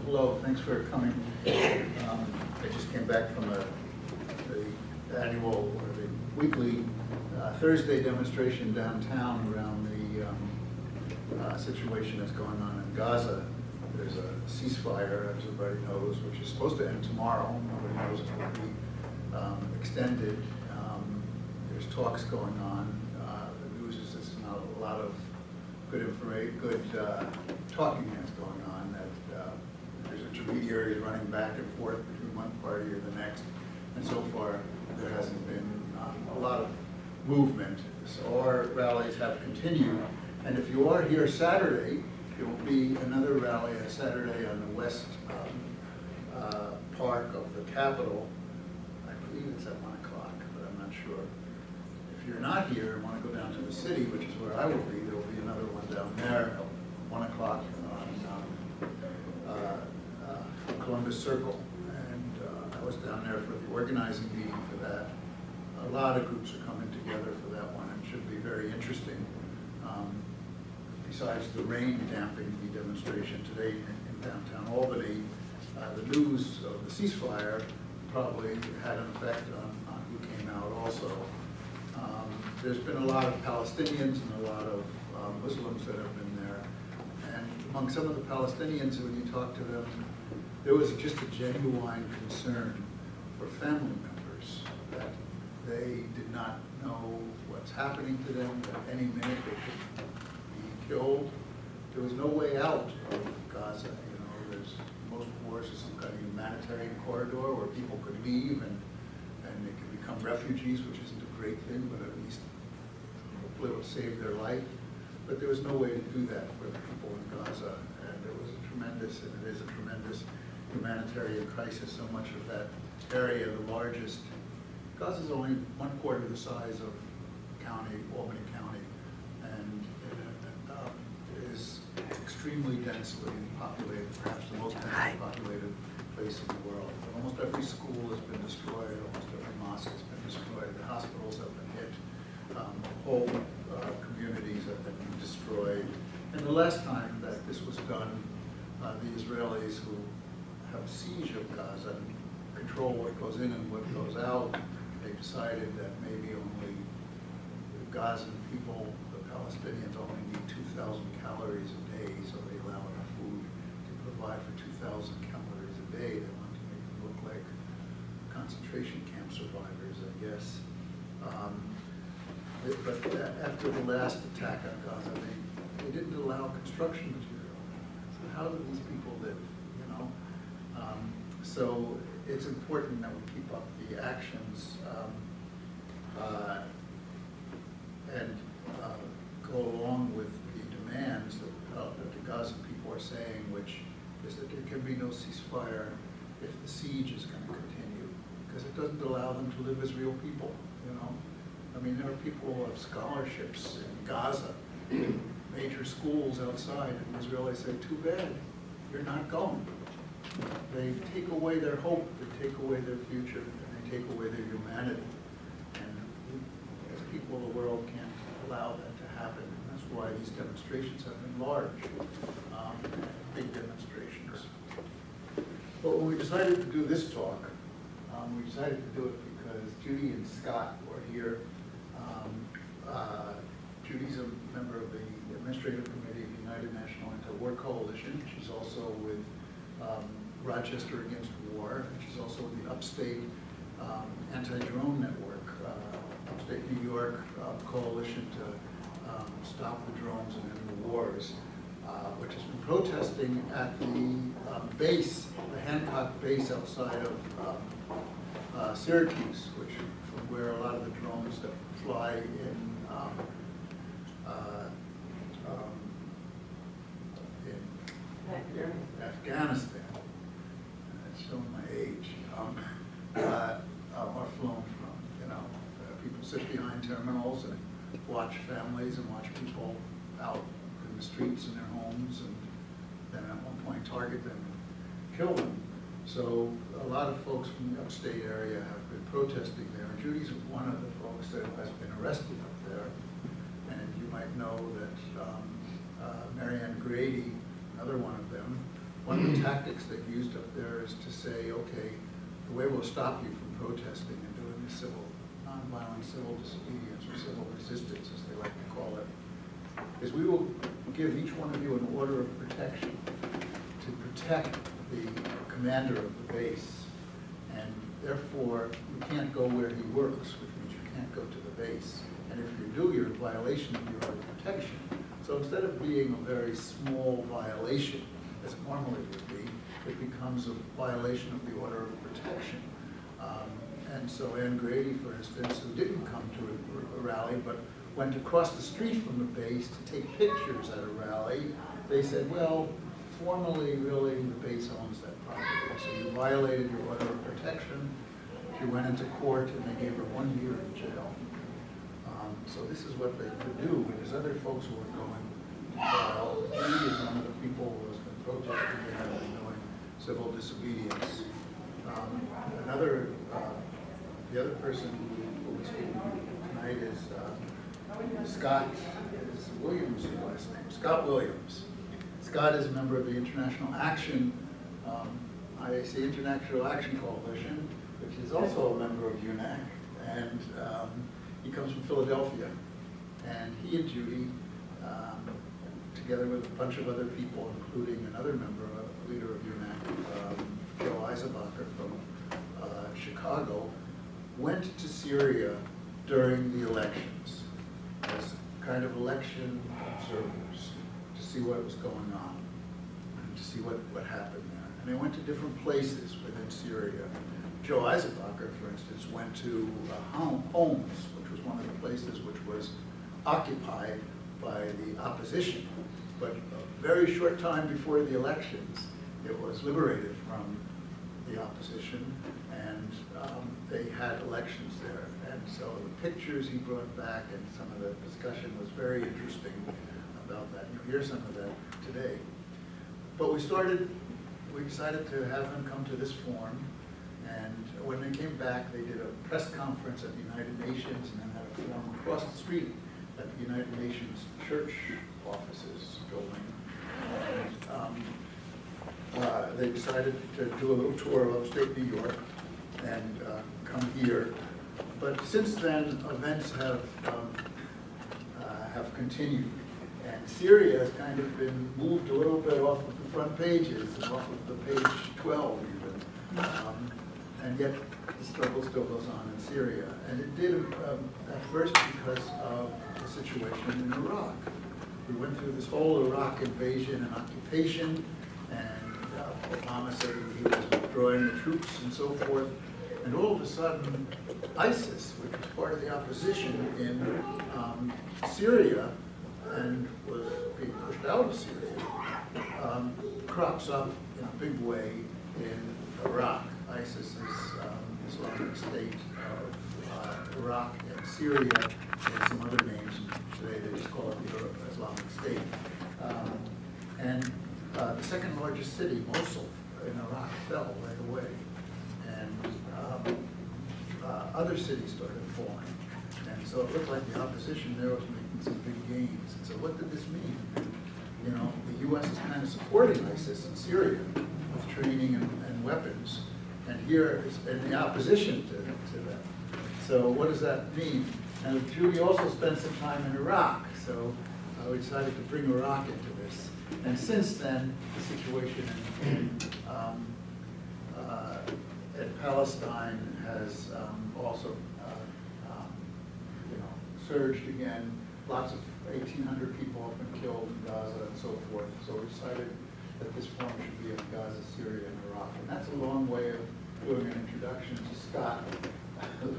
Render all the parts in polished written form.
Hello, thanks for coming. I just came back from the annual, or the weekly Thursday demonstration downtown around the situation that's going on in Gaza. There's a ceasefire, as everybody knows, which is supposed to end tomorrow. Nobody knows if it will be extended. There's talks going on. The news is there's not a lot of good information, good talking heads going on. That there's intermediaries running back and forth between one party or the next, and so far there hasn't been a lot of movement. So our rallies have continued, and if you are here Saturday, there will be another rally on Saturday on the west park of the Capitol. I believe it's at 1 o'clock, but I'm not sure. If you're not here and want to go down to the city, which is where I will be, there will be another one down there at 1 o'clock on Columbus Circle. And I was down there for the organizing meeting for that. A lot of groups are coming together for that one, and it should be very interesting. Besides the rain damping the demonstration today in downtown Albany, the news of the ceasefire probably had an effect on who came out also. There's been a lot of Palestinians and a lot of Muslims that have been there. And among some of the Palestinians, when you talk to them, there was just a genuine concern for family members that they did not know what's happening to them, that any minute they could be killed. There was no way out of Gaza. You know, most wars are some kind of humanitarian corridor where people could leave and they could become refugees, which isn't a great thing, but at least hopefully it will save their life. But there was no way to do that for the people in Gaza, and there was a tremendous, and it is a tremendous humanitarian crisis. So much of that area, the largest, Gaza is only 1/4 the size of Albany County, and it is extremely densely populated, perhaps the most densely populated place in the world. Almost every school has been destroyed, almost every mosque has been destroyed, the hospitals have been hit, whole communities have been destroyed. And the last time that this was done, the Israelis, who have a siege of Gaza and control what goes in and what goes out, they decided that maybe only the Gazan people, the Palestinians, only need 2,000 calories a day, so they allow enough food to provide for 2,000 calories a day. They want to make them look like concentration camp survivors, I guess. But after the last attack on Gaza, they didn't allow construction material. So how do these people live, you know? So it's important that we keep up the actions and go along with the demands that the Gazan people are saying, which is that there can be no ceasefire if the siege is going to continue, because it doesn't allow them to live as real people, you know? I mean, there are people who have scholarships in Gaza, in major schools outside, and the Israelis say, too bad, you're not going. They take away their hope, they take away their future, and they take away their humanity. And we, as people of the world, can't allow that to happen. And that's why these demonstrations have been large, big demonstrations. But when we decided to do this talk, we decided to do it because Judy and Scott were here. Judy's a member of the Administrative Committee of the United National Antiwar Coalition. She's also with Rochester Against War. She's also with the Upstate Anti-Drone Network, Upstate New York Coalition to Stop the Drones and End the Wars, which has been protesting at the base, the Hancock base outside of Syracuse, which from where a lot of the drones that fly in Afghanistan, that's showing my age, are flown from. You know, people sit behind terminals and watch families and watch people out in the streets in their homes, and then at one point target them and kill them. So a lot of folks from the upstate area have been protesting there. And Judy's one of the folks that has been arrested up there. And you might know that Marianne Grady, another one of them, One of the tactics they've used up there is to say, okay, the way we'll stop you from protesting and doing the nonviolent civil disobedience or civil resistance, as they like to call it, is we will give each one of you an order of protection to protect the commander of the base. And therefore, you can't go where he works, which means you can't go to the base. And if you do, you're in violation of your order of protection. So instead of being a very small violation, as it normally would be, it becomes a violation of the order of protection. And so Ann Grady, for instance, who didn't come to a rally, but went across the street from the base to take pictures at a rally, they said, well, formally, really, the base owns that property. So you violated your order of protection. She went into court, and they gave her 1 year in jail. So this is what they could do, because other folks who were going to trial, Judy is one of the people who has been protesting and doing civil disobedience. The other person who will be speaking tonight is Scott Williams, his last name, Scott Williams. Scott is a member of the International Action, IAC International Action Coalition, which is also a member of UNAC, and he comes from Philadelphia. And he and Judy, together with a bunch of other people, including another member, a leader of UNAC, Joe Eisenbacher from Chicago, went to Syria during the elections as kind of election observers to see what was going on, and to see what happened there. And they went to different places within Syria. Joe Eisenbacher, for instance, went to Homs, which was one of the places which was occupied by the opposition. But a very short time before the elections, it was liberated from the opposition, and they had elections there. And so the pictures he brought back and some of the discussion was very interesting about that. You'll hear some of that today. But we decided to have them come to this forum, and when they came back, they did a press conference at the United Nations and then had a forum across the street at the United Nations church offices building. And, they decided to do a little tour of upstate New York and come here. But since then, events have continued. And Syria has kind of been moved a little bit off of the front pages and off of the page 12 even. And yet the struggle still goes on in Syria. And it did at first because of the situation in Iraq. We went through this whole Iraq invasion and occupation, and Obama said he was withdrawing the troops and so forth. And all of a sudden, ISIS, which was part of the opposition in Syria and was being pushed out of Syria, crops up in a big way in Iraq. ISIS is Islamic State of Iraq and Syria, and some other names. Today they just call it the Islamic State. And the second largest city, Mosul, in Iraq, fell right away. And other cities started falling. And so it looked like the opposition there was making some big gains. And so what did this mean? You know, the U.S. is kind of supporting ISIS in Syria with training and weapons. And here is in the opposition to that. So what does that mean? And Judy also spent some time in Iraq, so we decided to bring Iraq into this. And since then, the situation in Palestine has also surged again. Lots of 1,800 people have been killed in Gaza and so forth. So we decided that this forum should be on Gaza, Syria, and Iraq. And that's a long way of doing an introduction to Scott.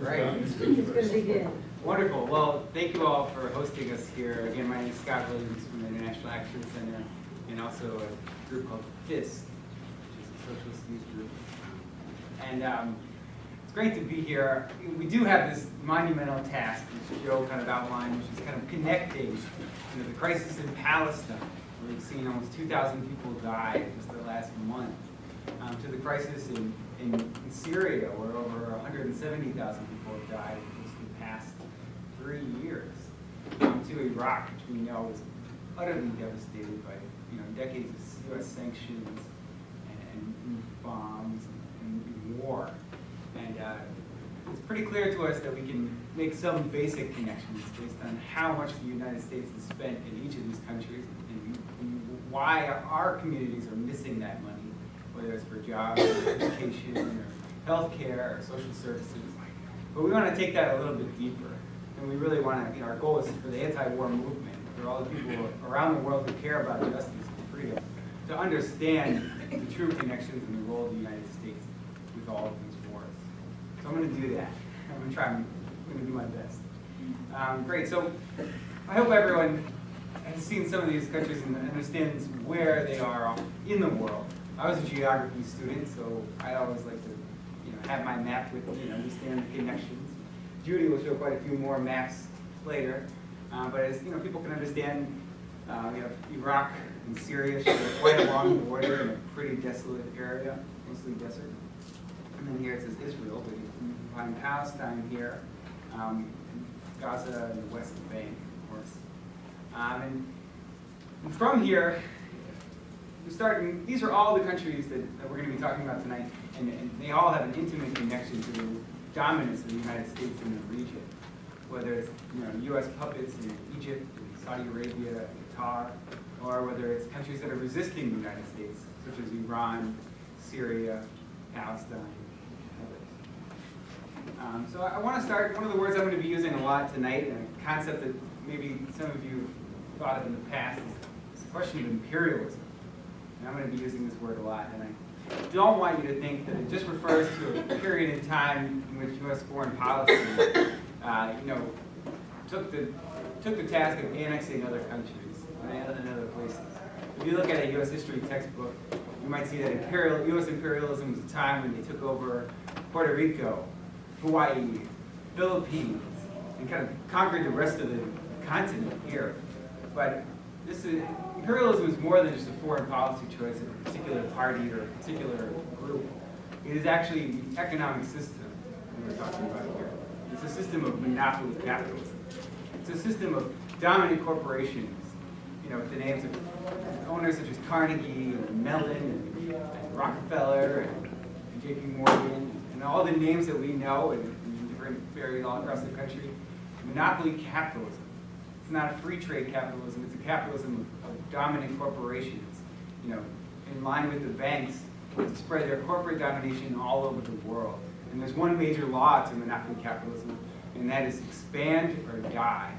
Right. It's going to be good. Wonderful. Well, thank you all for hosting us here. Again, my name is Scott Williams from the International Action Center, and also a group called FIST, which is a socialist youth group. And it's great to be here. We do have this monumental task, which Joe kind of outlined, which is kind of connecting the crisis in Palestine, where we've seen almost 2,000 people die just the last month, to the crisis in Syria, where over 170,000 people have died just in the past 3 years, to Iraq, which we know is utterly devastated by decades of U.S. sanctions pretty clear to us that we can make some basic connections based on how much the United States has spent in each of these countries and why our communities are missing that money, whether it's for jobs, or education, or healthcare, or social services. But we want to take that a little bit deeper. And we really want to, our goal is for the anti-war movement, for all the people around the world who care about justice and freedom, to understand the true connections and the role of the United States with all of these wars. So I'm going to do that. I'm going to try. I'm going to do my best. Great. So I hope everyone has seen some of these countries and understands where they are in the world. I was a geography student, so I always like to, have my map with me and understand the connections. Judy will show quite a few more maps later, but as people can understand, we have Iraq and Syria quite along the border in a pretty desolate area, mostly desert. And then here it says Israel, but you can find Palestine here, Gaza and the West Bank, of course. And from here, these are all the countries that we're going to be talking about tonight, and they all have an intimate connection to the dominance of the United States in the region, whether it's U.S. puppets in Egypt, in Saudi Arabia, Qatar, or whether it's countries that are resisting the United States, such as Iran, Syria, Palestine, and others. So I want to start, one of the words I'm going to be using a lot tonight, and a concept that maybe some of you thought of in the past, is the question of imperialism. And I'm going to be using this word a lot, and I don't want you to think that it just refers to a period in time in which U.S. foreign policy, took the task of annexing other countries and other places. If you look at a U.S. history textbook, you might see that U.S. imperialism was a time when they took over Puerto Rico, Hawaii, Philippines, and kind of conquered the rest of the continent here. But imperialism is more than just a foreign policy choice of a particular party or a particular group. It is actually the economic system that we're talking about here. It's a system of monopoly capitalism. It's a system of dominant corporations, with the names of owners such as Carnegie and Mellon and Rockefeller and J.P. Morgan and all the names that we know in different areas all across the country. Monopoly capitalism. It's not a free trade capitalism, it's a capitalism of dominant corporations, in line with the banks to spread their corporate domination all over the world. And there's one major law to monopoly capitalism, and that is expand or die.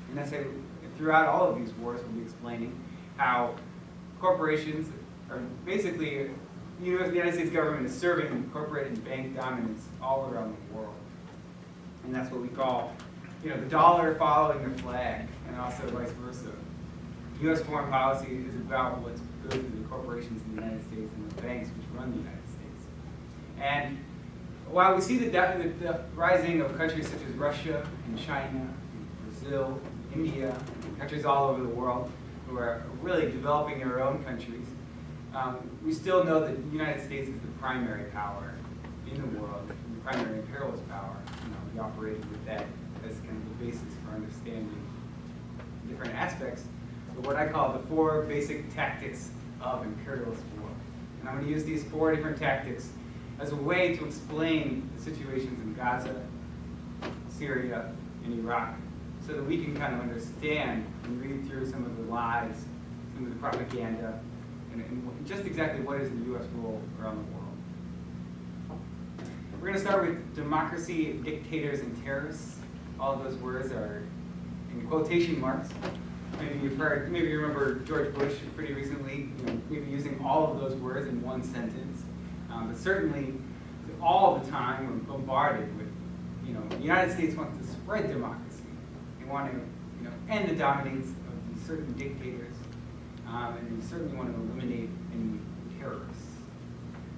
And that's how, throughout all of these wars, we'll be explaining how corporations are basically, the United States government is serving corporate and bank dominance all around the world. And that's what we call the dollar following the flag, and also vice versa. U.S. foreign policy is about what's good for the corporations in the United States and the banks which run the United States. And while we see the rising of countries such as Russia and China, and Brazil, and India, and countries all over the world who are really developing their own countries, we still know that the United States is the primary power in the world, the primary imperialist power. We operate with that as kind of the basis for understanding different aspects of what I call the 4 basic tactics of imperialist war. And I'm going to use these 4 different tactics as a way to explain the situations in Gaza, Syria, and Iraq, so that we can kind of understand and read through some of the lies, some of the propaganda, and just exactly what is the U.S. role around the world. We're going to start with democracy, dictators, and terrorists. All of those words are in quotation marks. Maybe you've heard, maybe you remember George Bush pretty recently, maybe using all of those words in one sentence. But certainly, all the time, we're bombarded with, the United States wants to spread democracy. They want to, end the dominance of these certain dictators, and they certainly want to eliminate any terrorists.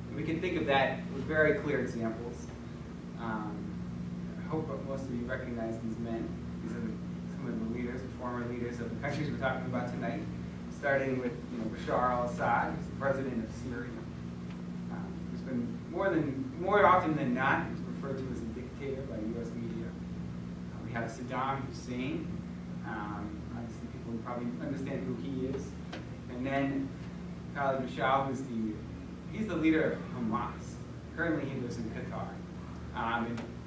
And we can think of that with very clear examples. I hope most of you recognize these men. These are some of the leaders, the former leaders of the countries we're talking about tonight, starting with Bashar al-Assad, who's the president of Syria. Who's been more often than not, he's referred to as a dictator by U.S. media. We have Saddam Hussein. Obviously, people probably understand who he is. And then Khalid Mashal, he's the leader of Hamas. Currently, he lives in Qatar.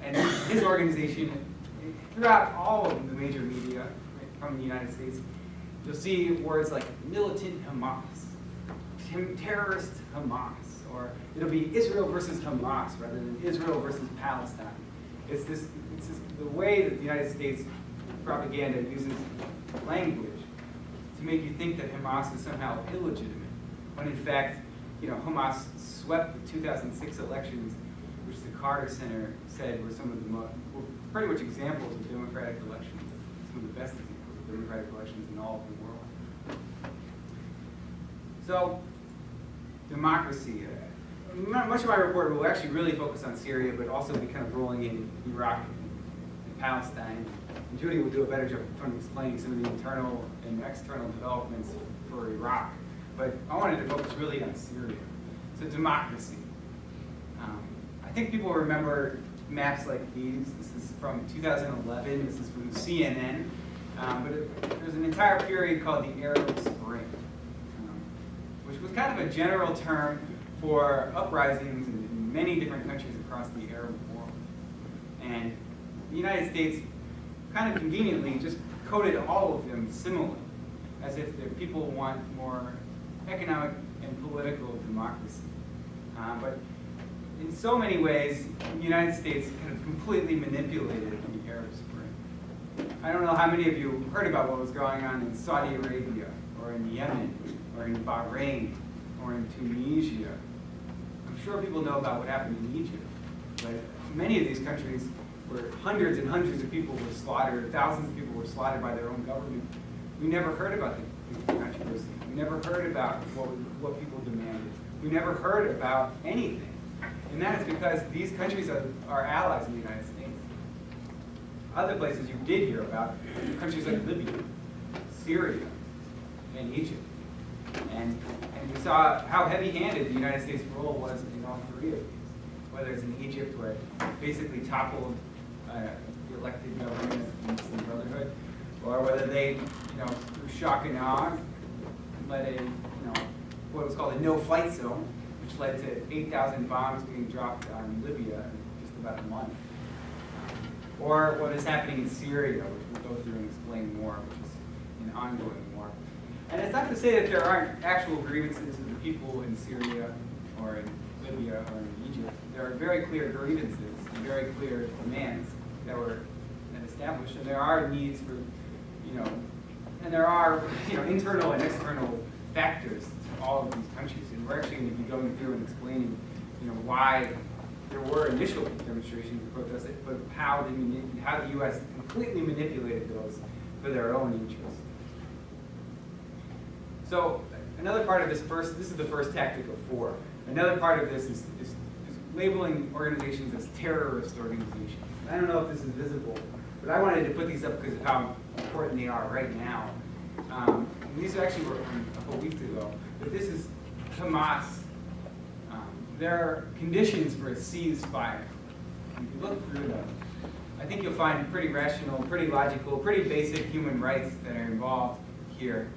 And his organization, throughout all of the major media from the United States, you'll see words like militant Hamas, terrorist Hamas, or it'll be Israel versus Hamas rather than Israel versus Palestine. It's the way that the United States propaganda uses language to make you think that Hamas is somehow illegitimate, when in fact, Hamas swept the 2006 elections, which the Carter Center said were some of the were pretty much examples of democratic elections, some of the best examples of democratic elections in all of the world. So, democracy. Much of my report will actually really focus on Syria, but also be kind of rolling in Iraq and Palestine. And Judy will do a better job of explaining some of the internal and external developments for Iraq. But I wanted to focus really on Syria. So democracy. I think people remember maps like these. This is from 2011. This is from CNN. There's an entire period called the Arab Spring, which was kind of a general term for uprisings in many different countries across the Arab world. And the United States kind of conveniently just coded all of them similarly, as if the people want more economic and political democracy. But in so many ways, the United States kind of completely manipulated the Arab Spring. I don't know how many of you heard about what was going on in Saudi Arabia, or in Yemen, or in Bahrain, or in Tunisia. I'm sure people know about what happened in Egypt, but many of these countries where hundreds and hundreds of people were slaughtered, thousands of people were slaughtered by their own government. We never heard about the controversy. We never heard about what people demanded. We never heard about anything. And that is because these countries are allies of the United States. Other places you did hear about, countries like Libya, Syria, and Egypt. And we saw how heavy-handed the United States role was in all three of these. Whether it's in Egypt, where it basically toppled the elected government of the Muslim Brotherhood, or whether they, through shock and awe, led a, what was called a no-flight zone, which led to 8,000 bombs being dropped on Libya in just about a month. Or what is happening in Syria, which we'll go through and explain more, which is an ongoing war. And it's not to say that there aren't actual grievances of the people in Syria or in Libya or in Egypt. There are very clear grievances and very clear demands that were established, and there are needs for, and there are, internal and external factors to all of these countries. And we're actually going to be going through and explaining, why there were initial demonstrations and protests, but how the U.S. completely manipulated those for their own interests. So another part of this is the first tactic of 4. Another part of this is labeling organizations as terrorist organizations. I don't know if this is visible, but I wanted to put these up because of how important they are right now. These actually were from a couple weeks ago, but this is Hamas. There are conditions for a ceasefire. If you look through them, I think you'll find pretty rational, pretty logical, pretty basic human rights that are involved here.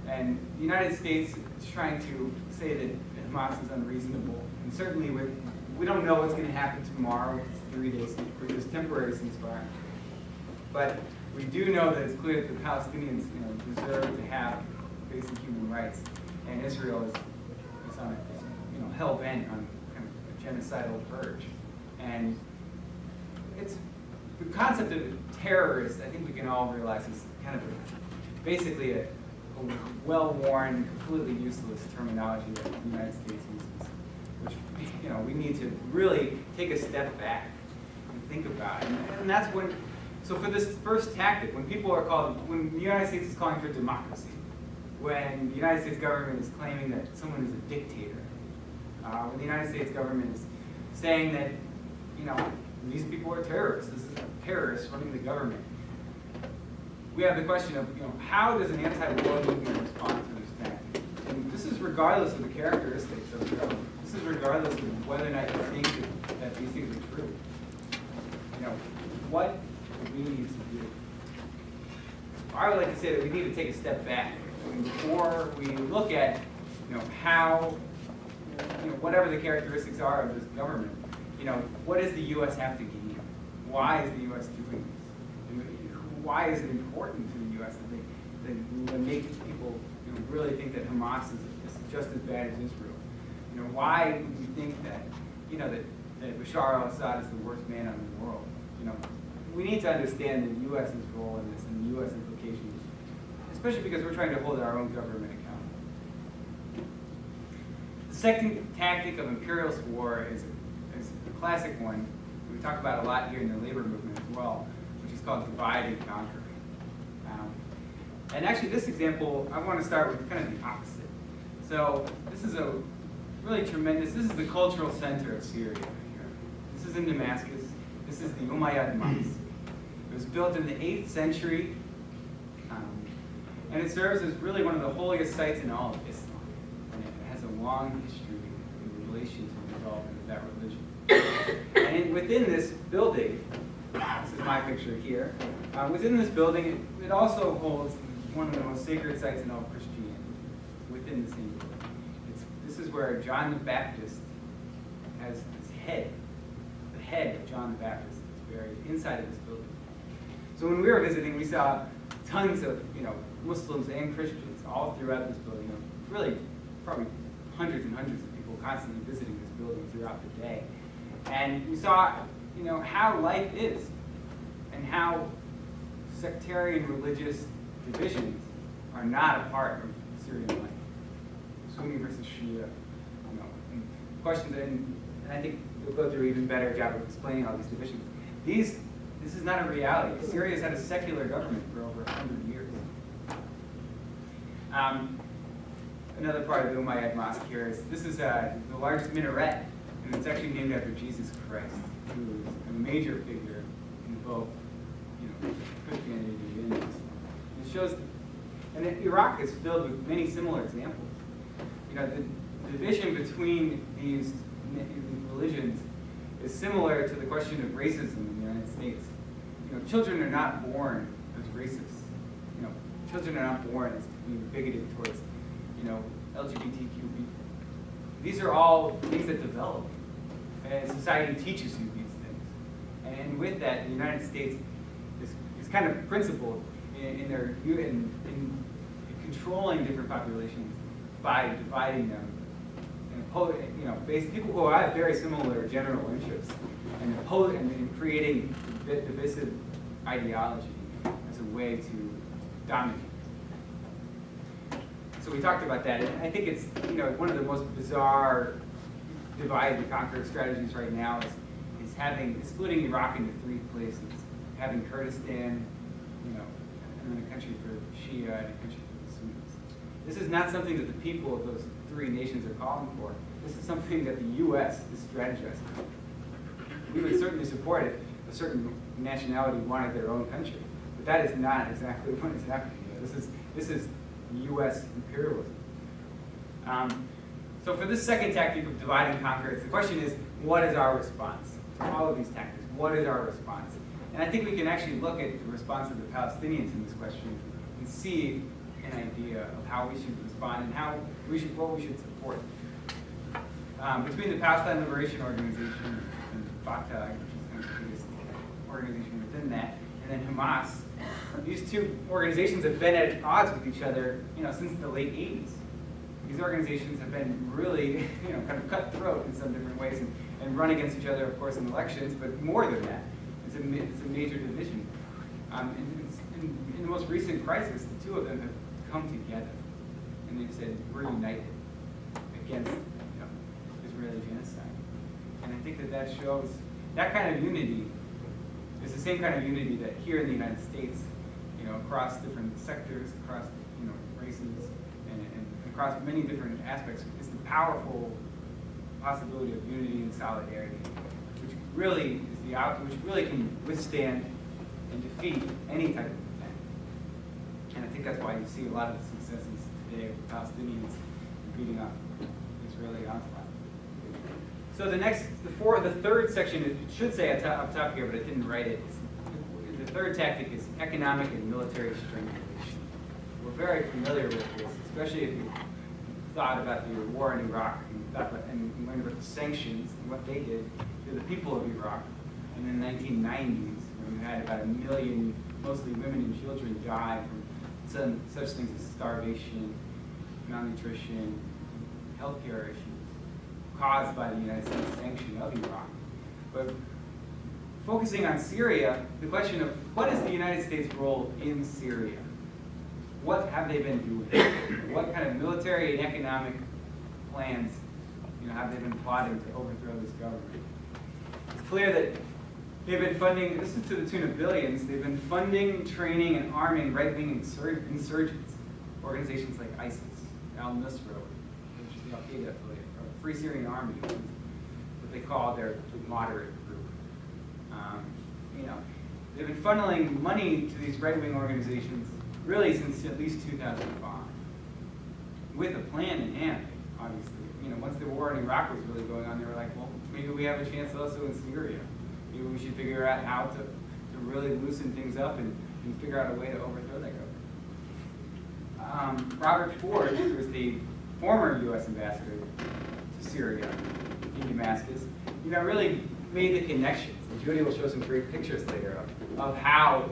And the United States is trying to say that Hamas is unreasonable. And certainly we don't know what's going to happen tomorrow. It's 3 days for this temporary ceasefire. But we do know that it's clear that the Palestinians deserve to have basic human rights. And Israel is on hell-bent on kind of a genocidal purge. And it's the concept of terrorist, I think we can all realize, is kind of basically a well-worn, completely useless terminology that the United States uses, which we need to really take a step back and think about. And that's when, so for this first tactic, when the United States is calling for democracy, when the United States government is claiming that someone is a dictator, when the United States government is saying that, these people are terrorists, this is terrorists running the government, we have the question of, how does an anti-war movement respond to this tactic? And this is regardless of the characteristics of the government. This is regardless of whether or not you think that these things are true. What do we need to do? I would like to say that we need to take a step back. Before we look at, how, whatever the characteristics are of this government, what does the U.S. have to gain? why is the U.S. doing this? And why is it important to the U.S. that make people really think that Hamas is just as bad as Israel? Why do you think that that Bashar al-Assad is the worst man in the world? We need to understand the U.S.'s role in this and the U.S. implications, especially because we're trying to hold our own government accountable. The second tactic of imperialist war is a classic one we talk about a lot here in the labor movement as well, which is called divide and conquer. And actually, this example, I want to start with kind of the opposite. So this is a really tremendous, this is the cultural center of Syria right here. This is in Damascus. This is the Umayyad Mosque. It was built in the 8th century, and it serves as really one of the holiest sites in all of Islam. And it has a long history in relation to the development of that religion. And within this building, this is my picture here, within this building, it also holds one of the most sacred sites in all of Christianity, within the same building. This is where John the Baptist has his head. The head of John the Baptist is buried inside of this building. So when we were visiting, we saw tons of Muslims and Christians all throughout this building. Really, probably hundreds and hundreds of people constantly visiting this building throughout the day. And we saw how life is and how sectarian religious divisions are not a part of Syrian life. Sunni versus Shia, and questions, and I think they'll go through an even better job of explaining all these divisions. This is not a reality. Syria has had a secular government for over 100 years. Another part of the Umayyad Mosque here is this is the largest minaret, and it's actually named after Jesus Christ, who was a major figure in both Christianity and Islam. It shows, and Iraq is filled with many similar examples. The division between these religions is similar to the question of racism in the United States. Children are not born as racists. Children are not born as being bigoted towards, LGBTQ people. These are all things that develop, and society teaches you these things. And with that, the United States is kind of principled in controlling different populations by dividing them, and people who have very similar general interests, and creating divisive ideology as a way to dominate. So we talked about that, and I think it's one of the most bizarre divide and conquer strategies right now is splitting Iraq into 3 places, having Kurdistan, and then a country for Shia and a country for the Sunnis. This is not something that the people of those 3 nations are calling for. This is something that the U.S. is strategizing. We would certainly support it if a certain nationality wanted their own country, but that is not exactly what is happening here. This is U.S. imperialism. So for this second tactic of divide and conquer, the question is, what is our response to all of these tactics? What is our response? And I think we can actually look at the response of the Palestinians in this question and see an idea of how we should respond and what we should support. Between the Palestine Liberation Organization and Fatah, which is kind of the biggest organization within that, and then Hamas, these 2 organizations have been at odds with each other, since the late 80s. These organizations have been really, kind of cutthroat in some different ways and run against each other, of course, in elections, but more than that, it's a major division. In the most recent crisis, the 2 of them have come together, and they've said, we're united against Israeli genocide. And I think that shows, that kind of unity is the same kind of unity that here in the United States, across different sectors, across races, and across many different aspects, is the powerful possibility of unity and solidarity, which really is which really can withstand and defeat any type of attack. And I think that's why you see a lot of the successes today of the Palestinians beating up Israeli onslaught. So the third section, it should say up top here, but I didn't write it. The third tactic is economic and military strangulation. We're very familiar with this, especially if you've thought about the war in Iraq and learned about the sanctions and what they did to the people of Iraq. in the 1990s, when we had about 1 million, mostly women and children, die from such things as starvation, malnutrition, healthcare issues caused by the United States sanction of Iraq. But focusing on Syria, the question of what is the United States' role in Syria? What have they been doing? What kind of military and economic plans have they been plotting to overthrow this government? It's clear that they've been funding, this is to the tune of billions, they've been funding, training, and arming right-wing insurgents, organizations like ISIS, al-Nusra, which is the Al-Qaeda affiliate, or Free Syrian Army, which is what they call their moderate group. They've been funneling money to these right-wing organizations really since at least 2005, with a plan in hand, obviously. Once the war in Iraq was really going on, they were like, well, maybe we have a chance also in Syria. Maybe we should figure out how to really loosen things up and figure out a way to overthrow that government. Robert Ford, who was the former U.S. ambassador to Syria in Damascus, really made the connections. And Judy will show some great pictures later of how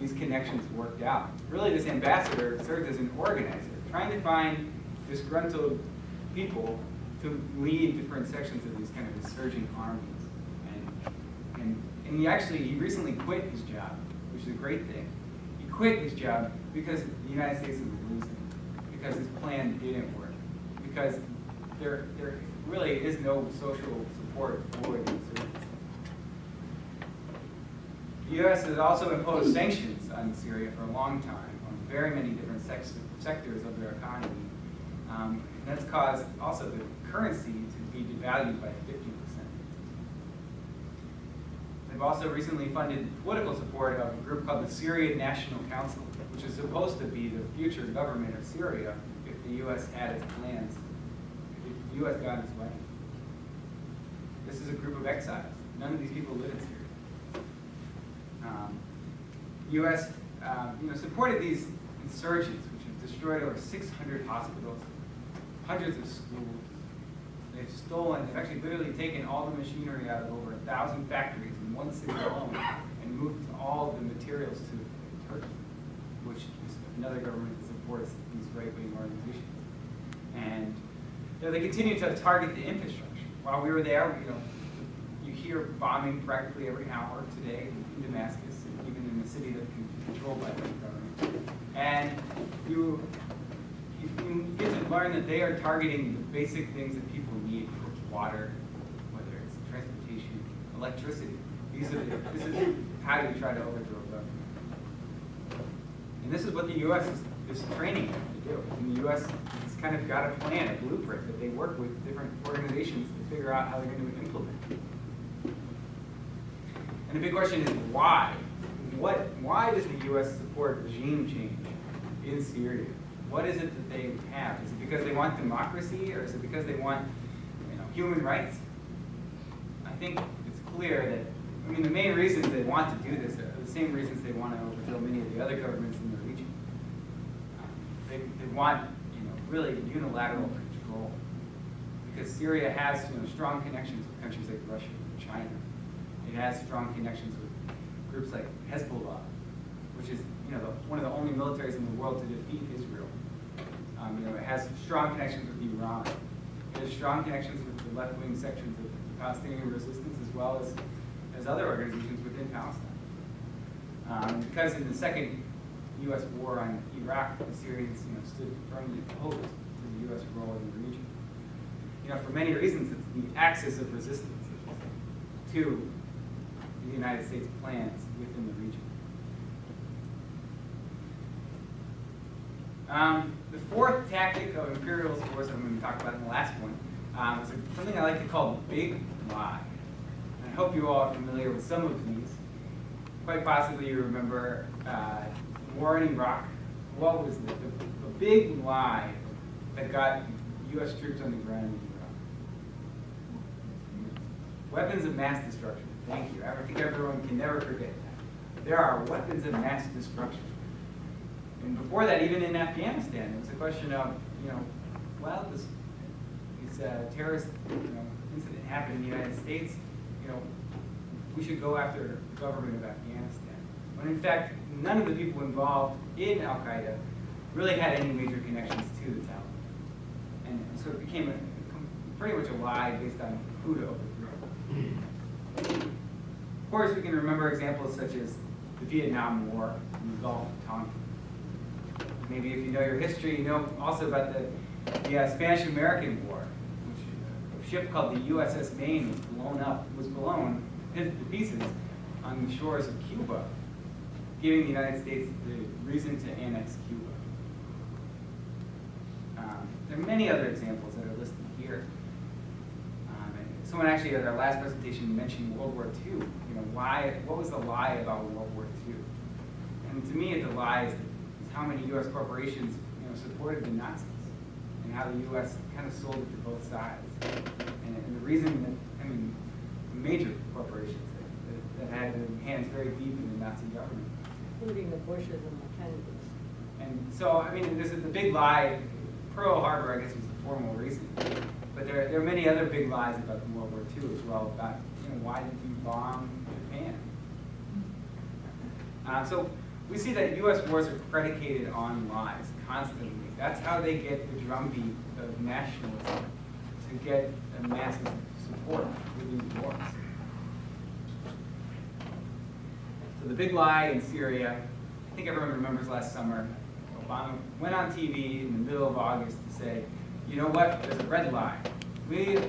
these connections worked out. Really, this ambassador served as an organizer, trying to find disgruntled people to lead different sections of these kind of insurgent armies. And he recently quit his job, which is a great thing. He quit his job because the United States was losing, because his plan didn't work, because there really is no social support for the insurgents. The U.S. has also imposed sanctions on Syria for a long time on very many different sectors of their economy. And that's caused also the currency to be devalued by 50%. They've also recently funded political support of a group called the Syrian National Council, which is supposed to be the future government of Syria if the U.S. had its plans, if the U.S. got its way. This is a group of exiles. None of these people live in Syria. The U.S. Supported these insurgents, which have destroyed over 600 hospitals, hundreds of schools. They've stolen, they've actually literally taken all the machinery out of over 1,000 factories in one city alone and moved all the materials to Turkey, which is another government that supports these right-wing organizations. And they continue to target the infrastructure. While we were there, you hear bombing practically every hour today in Damascus, and even in the city that's controlled by the government. And you get to learn that they are targeting the basic things that people need, water, whether it's transportation, electricity. This is how you try to overthrow a government. And this is what the U.S. is training them to do. And the U.S. has kind of got a plan, a blueprint that they work with different organizations to figure out how they're going to implement. And the big question is why? Why does the U.S. support regime change in Syria? What is it that they have? Is it because they want democracy, or is it because they want human rights? I think it's clear that, the main reasons they want to do this are the same reasons they want to overthrow many of the other governments in the region. They want, really unilateral control, because Syria has, strong connections with countries like Russia and China. It has strong connections with groups like Hezbollah, which is, one of the only militaries in the world to defeat Israel. It has strong connections with Iran. It has strong connections with the left-wing sections of the Palestinian resistance, as well as other organizations within Palestine. Because in the second U.S. war on Iraq, the Syrians stood firmly opposed to the U.S. role in the region. For many reasons, it's the axis of resistance to the United States plans within the region. The fourth tactic of imperialist wars that I'm going to talk about in the last one is something I like to call the big lie. And I hope you all are familiar with some of these. Quite possibly you remember the war in Iraq. What was the big lie that got U.S. troops on the ground in Iraq? Weapons of mass destruction. Thank you. I think everyone can never forget that. There are weapons of mass destruction. And before that, even in Afghanistan, it was a question of, this terrorist incident happened in the United States. we should go after the government of Afghanistan. When in fact, none of the people involved in Al-Qaeda really had any major connections to the Taliban. And so it became pretty much a lie based on who to overthrow. Of course, we can remember examples such as the Vietnam War and the Gulf of Tonkin. Maybe if you know your history, you know also about the Spanish-American War, which a ship called the USS Maine was blown to pieces on the shores of Cuba, giving the United States the reason to annex Cuba. There are many other examples that are listed here. Someone actually at our last presentation mentioned World War II. You know, what was the lie about World War II? And to me, the lie is how many U.S. corporations supported the Nazis, and how the U.S. kind of sold it to both sides. And the reason that, major corporations that had their hands very deep in the Nazi government. Including the Bushes and the Kennedys. And so, this is the big lie. Pearl Harbor, I guess, was the formal reason. But there are many other big lies about World War II as well, about why did you bomb Japan? So we see that U.S. wars are predicated on lies constantly. That's how they get the drumbeat of nationalism, to get a massive support for these wars. So the big lie in Syria, I think everyone remembers last summer, Obama went on TV in the middle of August to say, you know what, there's a red line. We're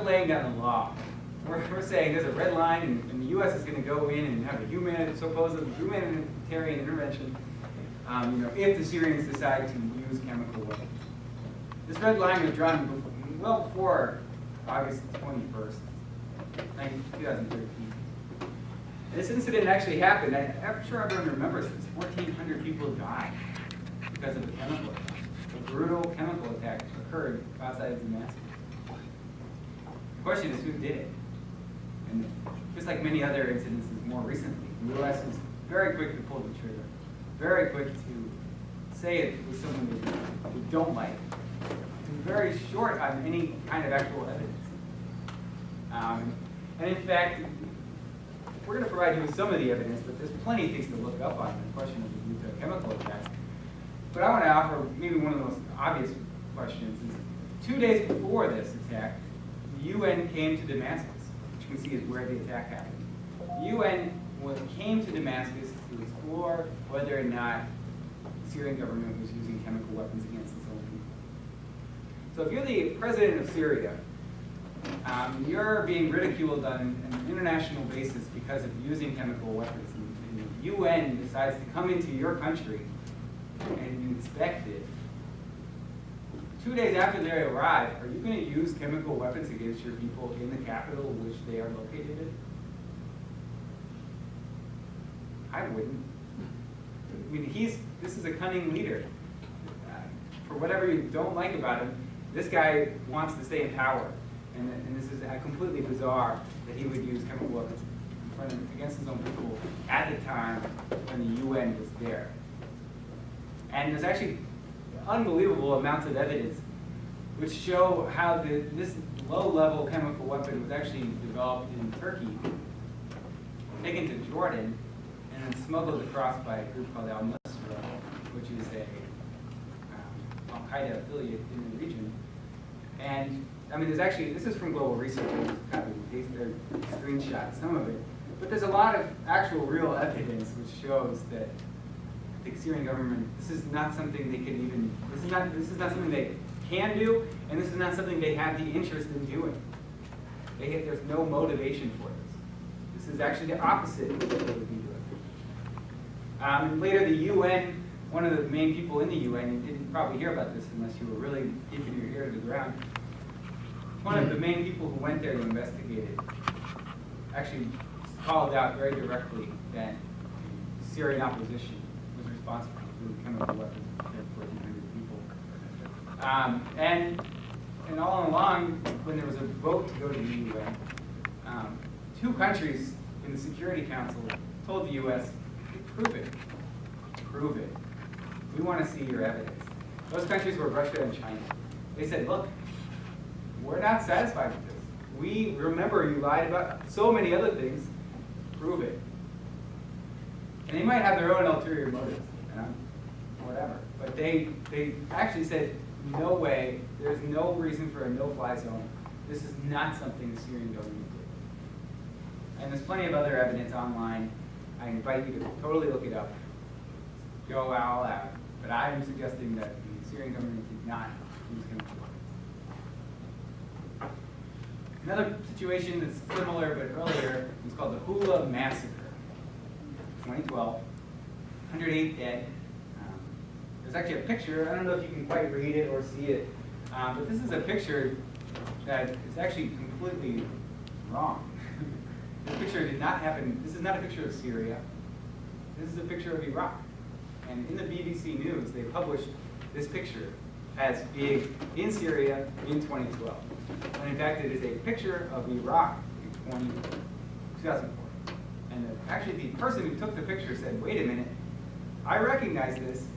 laying down the law. We're saying there's a red line, and the U.S. is going to go in and have a supposed humanitarian intervention if the Syrians decide to use chemical weapons. This red line was drawn well before August 21st, 2013. And this incident actually happened. I'm sure everyone remembers this. 1,400 people died because of a chemical attack. A brutal chemical attack occurred outside of Damascus. The question is, who did it? And just like many other incidences more recently, the U.S. was very quick to pull the trigger, very quick to say it was someone we don't like, and very short on any kind of actual evidence. And in fact, we're going to provide you with some of the evidence, but there's plenty of things to look up on the question of the nuclear chemical attacks. But I want to offer maybe one of the most obvious questions. Is 2 days before this attack, the UN came to Damascus, which you can see is where the attack happened. The UN came to Damascus to explore whether or not the Syrian government was using chemical weapons against its own people. So if you're the president of Syria, you're being ridiculed on an international basis because of using chemical weapons, and the UN decides to come into your country and inspect it. 2 days after they arrive, are you going to use chemical weapons against your people in the capital which they are located in? I wouldn't. This is a cunning leader. For whatever you don't like about him, this guy wants to stay in power. And this is completely bizarre that he would use chemical weapons against his own people at the time when the UN was there. And there's actually unbelievable amounts of evidence which show how this low-level chemical weapon was actually developed in Turkey, taken to Jordan, and then smuggled across by a group called Al-Nusra, which is a Al-Qaeda affiliate in the region. And there's actually, this is from Global Research, they're screenshots, some of it, but there's a lot of actual real evidence which shows that the Syrian government, this is not something they this is not something they can do, and this is not something they have the interest in doing. There's no motivation for this. This is actually the opposite of what they would be doing. And later the UN, one of the main people in the UN, you didn't probably hear about this unless you were really keeping your ear to the ground, one of the main people who went there to investigate it actually called out very directly that the Syrian opposition was responsible for the chemical weapons that killed 1,400 people. And all along, when there was a vote to go to the UN, two countries in the Security Council told the U.S., prove it. Prove it. We want to see your evidence. Those countries were Russia and China. They said, look, we're not satisfied with this. We remember you lied about so many other things, prove it. And they might have their own ulterior motives, whatever. But they actually said, no way, there's no reason for a no-fly zone. This is not something the Syrian government did. And there's plenty of other evidence online. I invite you to totally look it up. Go all out. But I am suggesting that the Syrian government did not use chemical weapons. Another situation that's similar but earlier was called the Hula Massacre. 2012, 108 dead. There's actually a picture. I don't know if you can quite read it or see it, but this is a picture that is actually completely wrong. This picture did not happen. This is not a picture of Syria. This is a picture of Iraq. And in the BBC News, they published this picture as being in Syria in 2012. When in fact, it is a picture of Iraq in 2004. And actually, the person who took the picture said, wait a minute, I recognize this.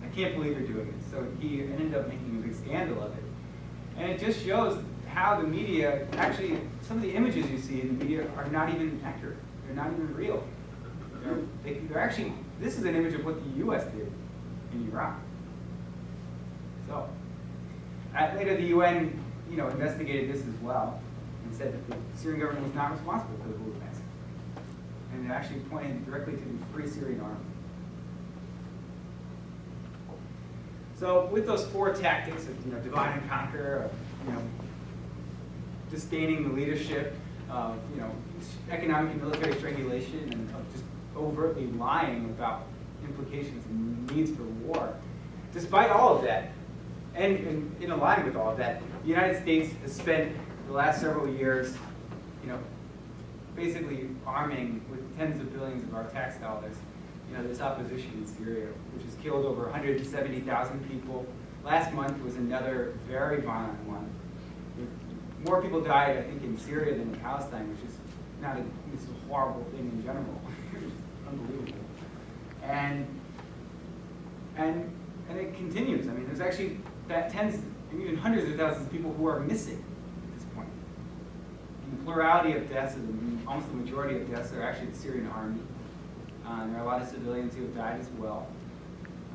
I can't believe you're doing this. So he ended up making a big scandal of it. And it just shows how the media, actually, some of the images you see in the media are not even accurate. They're not even real. They're actually, this is an image of what the U.S. did in Iraq. So, later the UN, investigated this as well and said that the Syrian government was not responsible for the Hula massacre. And it actually pointed directly to the Free Syrian Army. So with those four tactics of divide and conquer, of disdaining the leadership, of economic and military strangulation, and of just overtly lying about implications and needs for war, despite all of that, and in line with all of that, the United States has spent the last several years, basically arming with tens of billions of our tax dollars, this opposition in Syria, which has killed over 170,000 people. Last month was another very violent one. More people died, I think, in Syria than in Palestine, which is it's a horrible thing in general. It's unbelievable. And it continues. I mean, there's actually tens and even hundreds of thousands of people who are missing at this point. And the plurality of deaths, almost the majority of deaths, are actually the Syrian army. There are a lot of civilians who have died as well.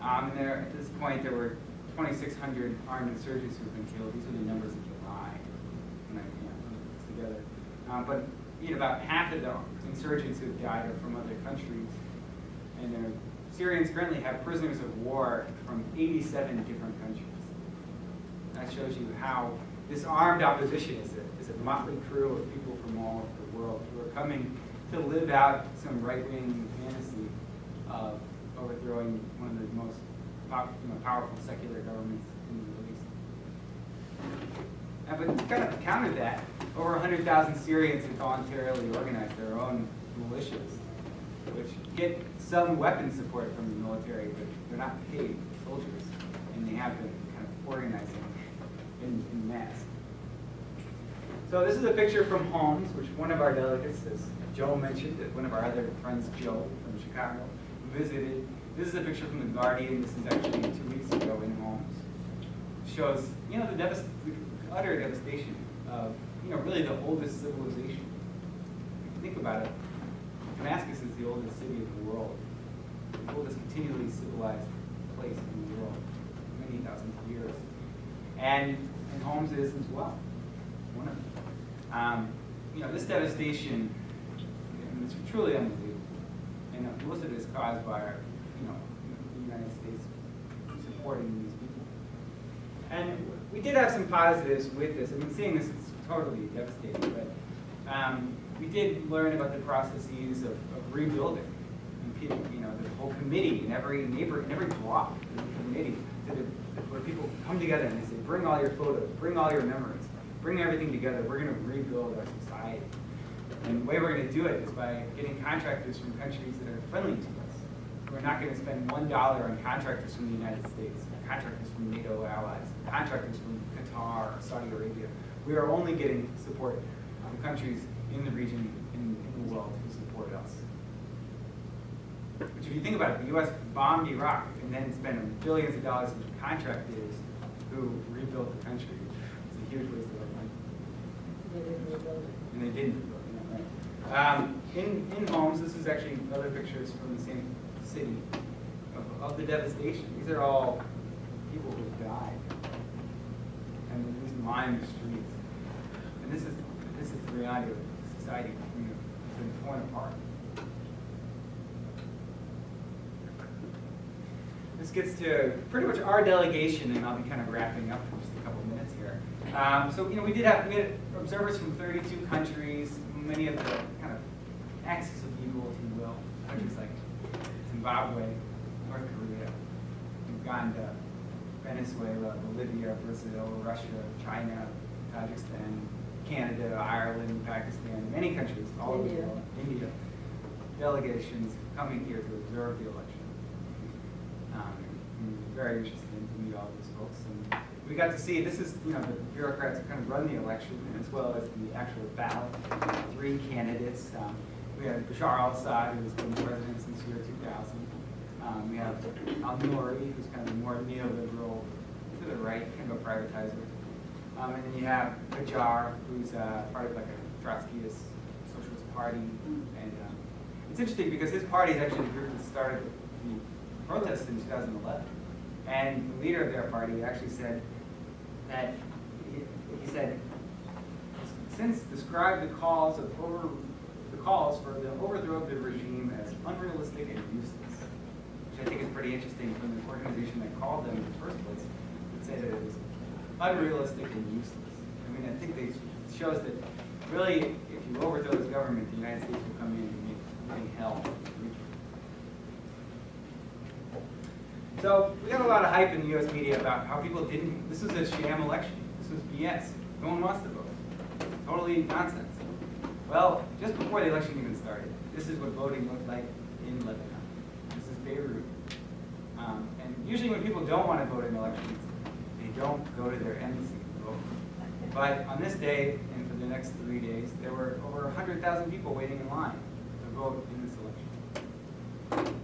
And at this point, there were 2,600 armed insurgents who have been killed. These are the numbers of July, when I put this together. But about half of the insurgents who have died are from other countries. And Syrians currently have prisoners of war from 87 different countries. That shows you how this armed opposition is a motley crew of people from all over the world who are coming to live out some right-wing fantasy of overthrowing one of the most powerful secular governments in the Middle East. But to kind of counter that, over 100,000 Syrians have voluntarily organized their own militias, which get some weapon support from the military, but they're not paid soldiers, and they have been kind of organizing in mass. So this is a picture from Homs, which one of our delegates, as Joe mentioned, that one of our other friends, Joe from Chicago, visited. This is a picture from The Guardian. This is actually 2 weeks ago in Homs. It shows, the utter devastation of, really the oldest civilization. If you think about it, Damascus is the oldest city of the world, the oldest continually civilized place in the world, many thousands of years. And Homs is as well, one of them. This devastation, it's truly unbelievable. And most of it is caused by the United States supporting these people. And we did have some positives with this. I mean, seeing this is totally devastating, but we did learn about the processes of rebuilding. And people, the whole committee in every block, there's a committee where people come together and they say, bring all your photos, bring all your memories, bring everything together. We're going to rebuild our society. And the way we're going to do it is by getting contractors from countries that are friendly to us. We're not going to spend $1 on contractors from the United States, contractors from NATO allies, contractors from Qatar or Saudi Arabia. We are only getting support from countries in the region, in the world, who support us. Which, if you think about it, the U.S. bombed Iraq and then spent billions of dollars with contractors who rebuilt the country. It's a huge waste of our money. They didn't rebuild it. And they didn't rebuild it, right? In homes, this is actually other pictures from the same city of the devastation. These are all people who died, and these line the streets. And this is the reality of society. It's been torn apart. This gets to pretty much our delegation, and I'll be kind of wrapping up for just a couple of minutes here. So we had observers from 32 countries, many of the kind of axis of evil, if you will, countries like Zimbabwe, North Korea, Uganda, Venezuela, Bolivia, Brazil, Russia, China, Tajikistan, Canada, Ireland, Pakistan, many countries all over the world, India, delegations coming here to observe the election. Very interesting to meet all these folks, and we got to see, this is, the bureaucrats who kind of run the election, as well as the actual ballot. 3 candidates. We had Bashar al-Assad, who has been president since year 2000. We have al-Nouri, who's kind of more neoliberal, to the right, kind of a privatizer. And then you have Qajar, who's part of like a Trotskyist Socialist Party. And it's interesting because his party is actually the group that started the protests in 2011. And the leader of their party actually said that, he said, since described the calls for the overthrow of the regime as unrealistic and useless, which I think is pretty interesting from the organization that called them in the first place, that said that it was unrealistic and useless. I mean, I think it shows that really, if you overthrow this government, the United States will come in and make hell. So we got a lot of hype in the U.S. media about how people didn't, this was a sham election. This was BS. No one wants to vote. Totally nonsense. Well, just before the election even started, this is what voting looked like in Lebanon. This is Beirut. And usually when people don't want to vote in elections, they don't go to their embassy to vote. But on this day, and for the next 3 days, there were over 100,000 people waiting in line to vote in this election.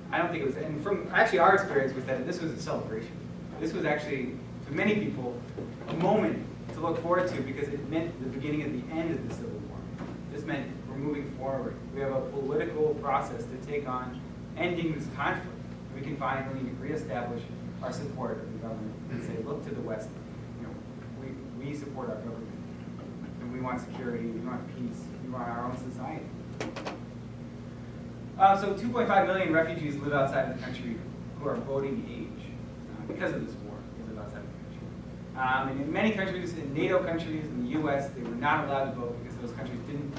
I don't think it was, and from actually our experience was that this was a celebration. This was actually, to many people, a moment to look forward to because it meant the beginning of the end of the Civil War. This meant we're moving forward. We have a political process to take on ending this conflict. We can finally reestablish our support of the government and say, look to the West. We support our government, and we want security, we want peace, we want our own society. So 2.5 million refugees live outside of the country who are voting age because of this war. They live outside of the country. And in many countries, in NATO countries, in the U.S., they were not allowed to vote because those countries didn't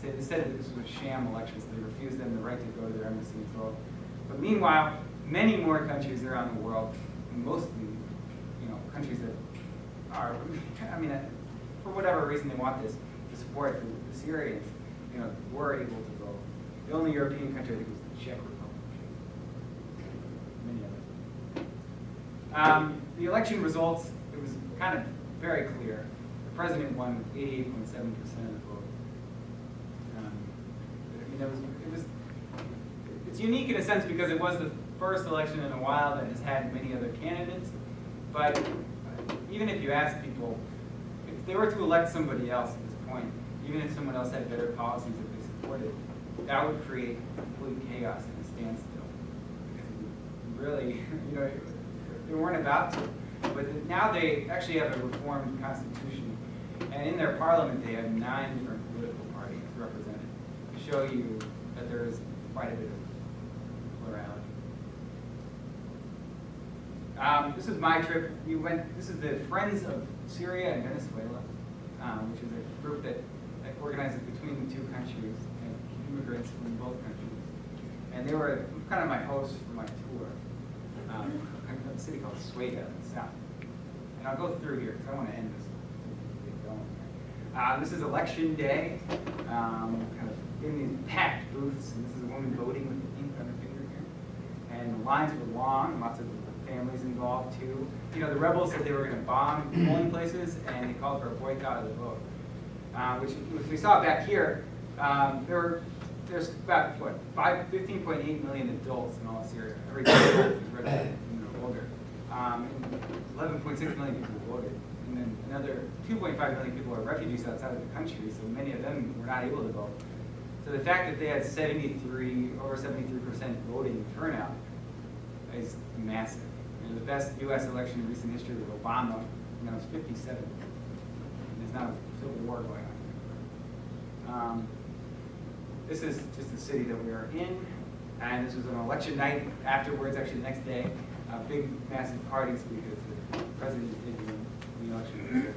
say, they said that this was sham elections. They refused them the right to go to their embassy and vote. But meanwhile, many more countries around the world, mostly, countries that are, for whatever reason they want this, to support the Syrians, were able to vote. The only European country, I think, was the Czech Republic. Many others. The election results, it was kind of very clear. The president won with 88.7% of the vote. It's unique in a sense because it was the first election in a while that has had many other candidates. But even if you ask people, if they were to elect somebody else at this point, even if someone else had better policies that they supported, that would create complete chaos and a standstill. Because really, they weren't about to. But now they actually have a reformed constitution. And in their parliament, they have 9 different political parties represented to show you that there is quite a bit of plurality. This is my trip. This is the Friends of Syria and Venezuela, which is a group that organizes between the two countries, immigrants from both countries. And they were kind of my hosts for my tour. A city called Sueda in the south. And I'll go through here because I want to end this. This is election day, kind of in these packed booths, and this is a woman voting with the ink on her finger here. And the lines were long, lots of families involved too. The rebels said they were going to bomb polling places, and they called for a boycott of the vote. Which, if we saw back here, there's about 15.8 million adults in all of Syria. Every adult is registered, older. and 11.6 million people voted. And then another 2.5 million people are refugees outside of the country, so many of them were not able to vote. So the fact that they had over 73% voting turnout is massive. You know, the best U.S. election in recent history with Obama, was 57. And there's now a civil war going on. This is just the city that we are in, and this was an election night afterwards, actually the next day. Big, massive parties because the president did win the election.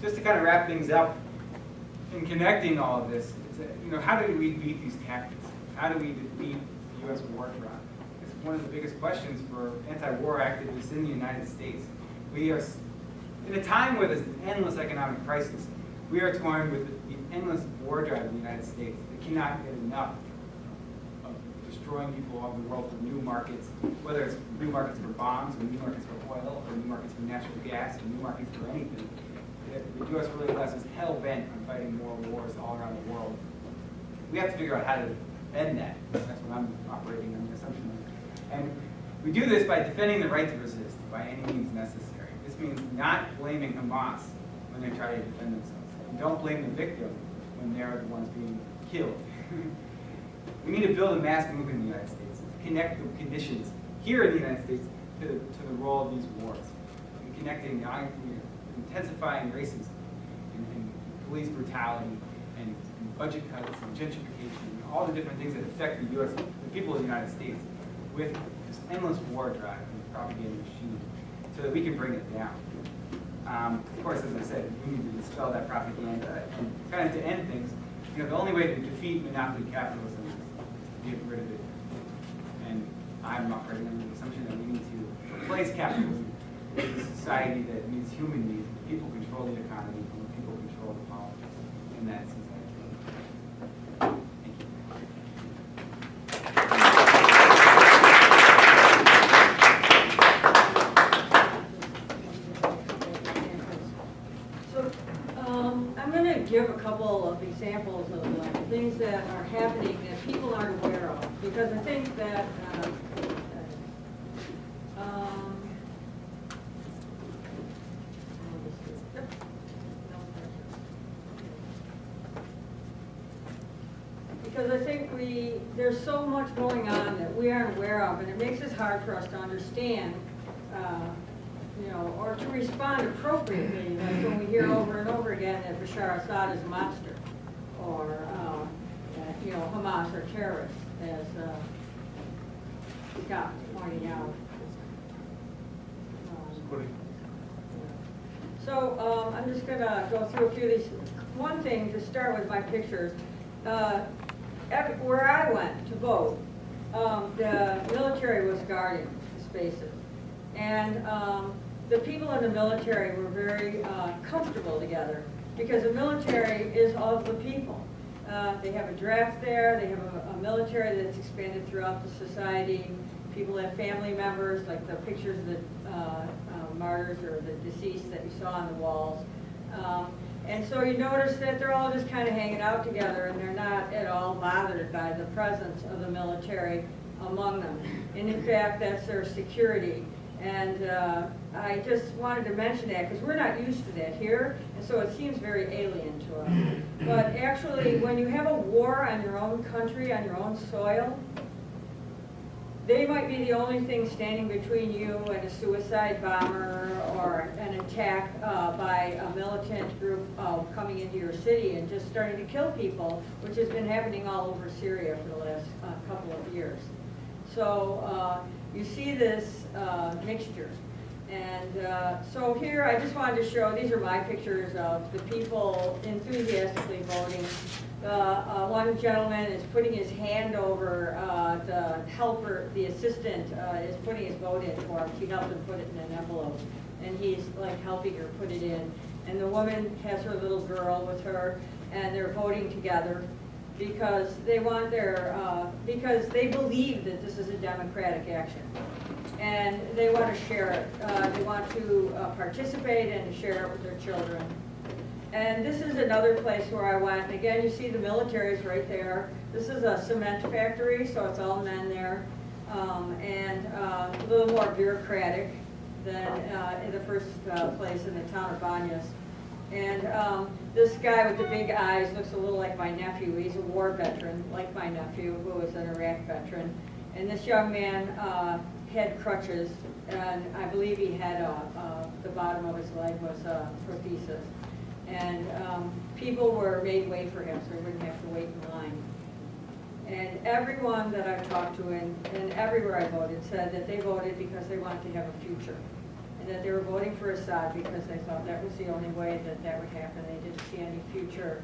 Just to kind of wrap things up, in connecting all of this, how do we beat these tactics? How do we defeat the U.S. war front? It's one of the biggest questions for anti-war activists in the United States. We are, in a time where there's an endless economic crisis, we are torn with the endless war drive in the United States that cannot get enough of destroying people all over the world for new markets, whether it's new markets for bombs, or new markets for oil, or new markets for natural gas, or new markets for anything. The U.S. really left us hell-bent on fighting more wars all around the world. We have to figure out how to end that. That's what I'm operating on the assumption of. And we do this by defending the right to resist by any means necessary. This means not blaming Hamas when they try to defend themselves. And don't blame the victim when they're the ones being killed. We need to build a mass movement in the United States to connect the conditions here in the United States to the role of these wars. And connecting intensifying racism and police brutality and budget cuts and gentrification and all the different things that affect the U.S., the people of the United States with this endless war drive and propaganda machine so that we can bring it down. Of course, as I said, we need to dispel that propaganda and kind of to end things. The only way to defeat monopoly capitalism is to get rid of it. And I'm operating under the assumption that we need to replace capitalism with a society that meets human needs. People control the economy, and people control the politics in that society. I'm going to give a couple of examples of things that are happening that people aren't aware of, because I think that there's so much going on that we aren't aware of, and it makes it hard for us to understand, or to respond appropriately. Like when we hear over and over again that Bashar Assad is a monster, or that, Hamas are terrorists, as Scott was pointing out. So I'm just going to go through a few of these. One thing to start with my pictures. Where I went to vote, the military was guarding the spaces. And the people in the military were very comfortable together because the military is of the people. They have a draft there, they have a military that's expanded throughout the society. People have family members, like the pictures of the martyrs or the deceased that you saw on the walls. And so you notice that they're all just kind of hanging out together, and they're not at all bothered by the presence of the military among them. And in fact, that's their security. And I just wanted to mention that because we're not used to that here, and so it seems very alien to us. But actually, when you have a war on your own country, on your own soil, they might be the only thing standing between you and a suicide bomber or an attack by a militant group coming into your city and just starting to kill people, which has been happening all over Syria for the last couple of years. So you see this mixture. And so here I just wanted to show, these are my pictures of the people enthusiastically voting. One gentleman is putting his hand over the helper, the assistant is putting his vote in for him. She helped him put it in an envelope, and he's like helping her put it in. And the woman has her little girl with her, and they're voting together because they want because they believe that this is a democratic action. And they want to share it. They want to participate and to share it with their children. And this is another place where I went. And again, you see the military's right there. This is a cement factory, so it's all men there. and a little more bureaucratic than in the first place in the town of Banyas. And this guy with the big eyes looks a little like my nephew. He's a war veteran, like my nephew, who was an Iraq veteran. And this young man had crutches, and I believe he had the bottom of his leg was a prosthesis. And people were made way for him, so he wouldn't have to wait in line. And everyone that I've talked to and everywhere I voted said that they voted because they wanted to have a future. And that they were voting for Assad because they thought that was the only way that that would happen. They didn't see any future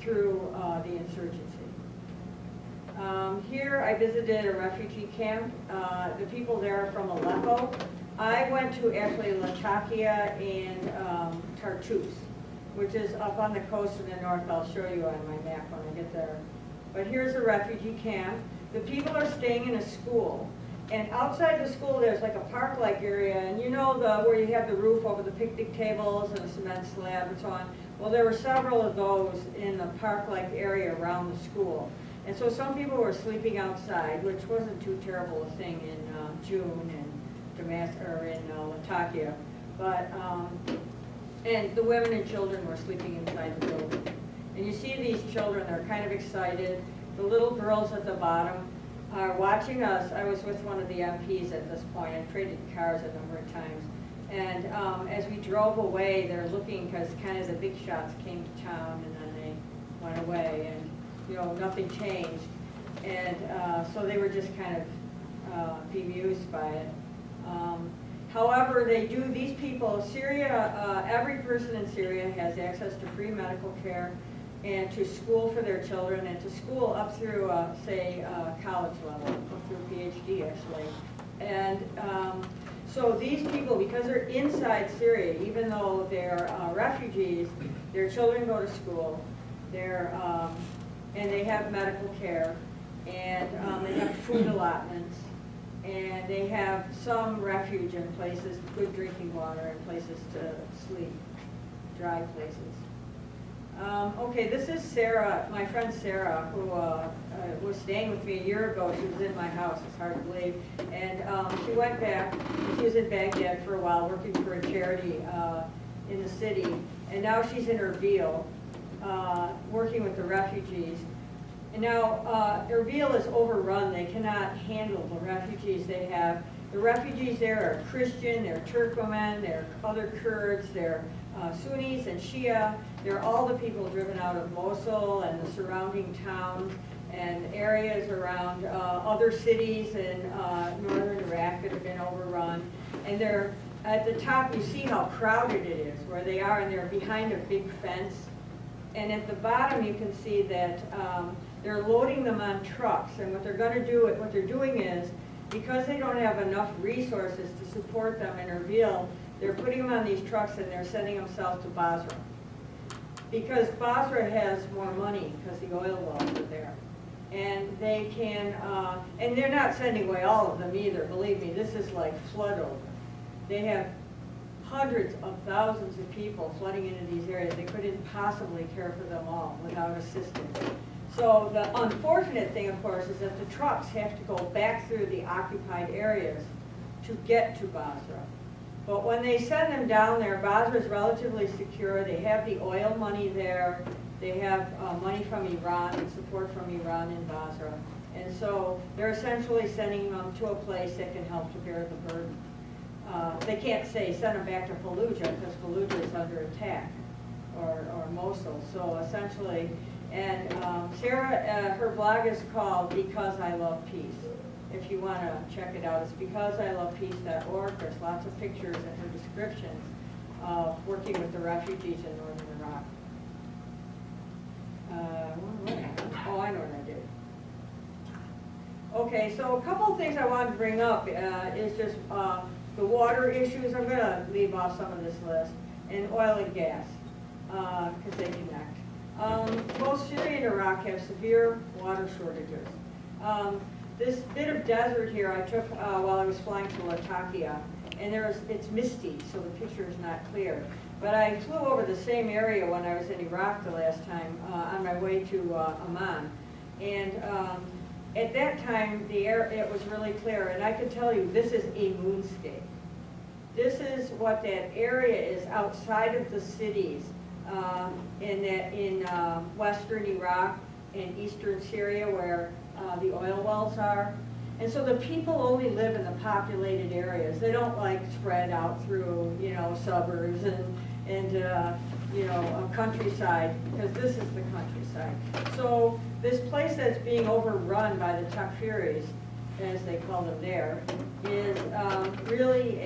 through the insurgency. Here I visited a refugee camp. The people there are from Aleppo. I went to actually Latakia and Tartus, which is up on the coast in the north. I'll show you on my map when I get there. But here's a refugee camp. The people are staying in a school. And outside the school, there's like a park-like area, and you know where you have the roof over the picnic tables and a cement slab and so on? Well, there were several of those in the park-like area around the school. And so some people were sleeping outside, which wasn't too terrible a thing in June in Damascus or in Latakia. But and the women and children were sleeping inside the building. And you see these children, they're kind of excited. The little girls at the bottom are watching us. I was with one of the MPs at this point. I traded cars a number of times. And as we drove away, they're looking because kind of the big shots came to town and then they went away and, you know, nothing changed. And so they were just kind of bemused by it. However, these people, Syria, every person in Syria has access to free medical care and to school for their children and to school up through, say, college level, up through PhD actually. And so these people, because they're inside Syria, even though they're refugees, their children go to school, and they have medical care, and they have food allotments, and they have some refuge in places, good drinking water, and places to sleep, dry places. Okay, this is Sarah, my friend Sarah, who was staying with me a year ago. She was in my house, it's hard to believe. And she went back, she was in Baghdad for a while working for a charity in the city. And now she's in Erbil, working with the refugees. And now Erbil is overrun. They cannot handle the refugees they have. The refugees there are Christian, they're Turkmen, they're other Kurds, they're Sunnis and Shia. They're all the people driven out of Mosul and the surrounding towns and areas around other cities in northern Iraq that have been overrun. And they're at the top, you see how crowded it is where they are, and they're behind a big fence. And at the bottom you can see that they're loading them on trucks. And what they're going to do, what they're doing is, because they don't have enough resources to support them in Erbil, they're putting them on these trucks and they're sending them south to Basra. Because Basra has more money because the oil wells are there. And they can, and they're not sending away all of them either, believe me, this is like flood over. They have hundreds of thousands of people flooding into these areas. They couldn't possibly care for them all without assistance. So the unfortunate thing, of course, is that the trucks have to go back through the occupied areas to get to Basra. But when they send them down there, Basra is relatively secure. They have the oil money there. They have money from Iran and support from Iran in Basra. And so they're essentially sending them to a place that can help to bear the burden. They can't say send them back to Fallujah because Fallujah is under attack, or Mosul. So essentially, and Sarah, her blog is called Because I Love Peace. If you want to check it out, it's becauseIlovepeace.org. There's lots of pictures in her descriptions of working with the refugees in northern Iraq. Oh, I know what I did. Okay, so a couple of things I wanted to bring up is just the water issues. I'm going to leave off some of this list, and oil and gas, because they connect. Both Syria and Iraq have severe water shortages. This bit of desert here I took while I was flying to Latakia, and it's misty, so the picture is not clear. But I flew over the same area when I was in Iraq the last time on my way to Amman. And at that time, it was really clear, and I can tell you, this is a moonscape. This is what that area is outside of the cities, in western Iraq and eastern Syria where the oil wells are. And so the people only live in the populated areas. They don't like spread out through, suburbs and countryside, because this is the countryside. So this place that's being overrun by the Takfiris, as they call them there, is really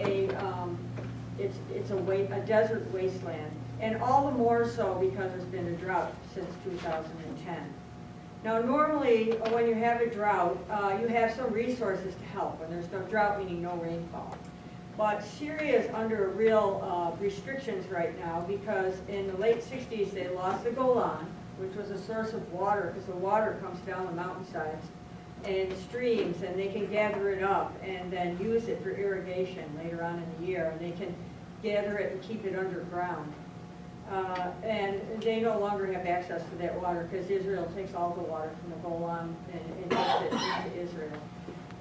it's a desert wasteland, and all the more so because there's been a drought since 2010. Now, normally, when you have a drought, you have some resources to help. When there's no drought, meaning no rainfall. But Syria is under real restrictions right now because in the late 60s, they lost the Golan, which was a source of water, because the water comes down the mountainsides and streams, and they can gather it up and then use it for irrigation later on in the year. And they can gather it and keep it underground. And they no longer have access to that water because Israel takes all the water from the Golan and takes it into Israel.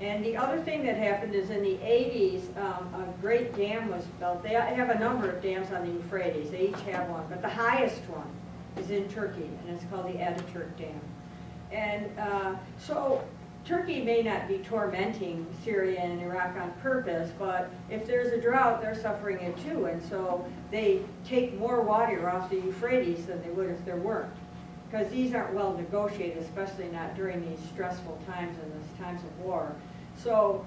And the other thing that happened is in the 80s, a great dam was built. They have a number of dams on the Euphrates. They each have one. But the highest one is in Turkey, and it's called the Ataturk Dam. And so Turkey may not be tormenting Syria and Iraq on purpose, but if there's a drought, they're suffering it too. And so they take more water off the Euphrates than they would if there weren't. Because these aren't well negotiated, especially not during these stressful times and these times of war. So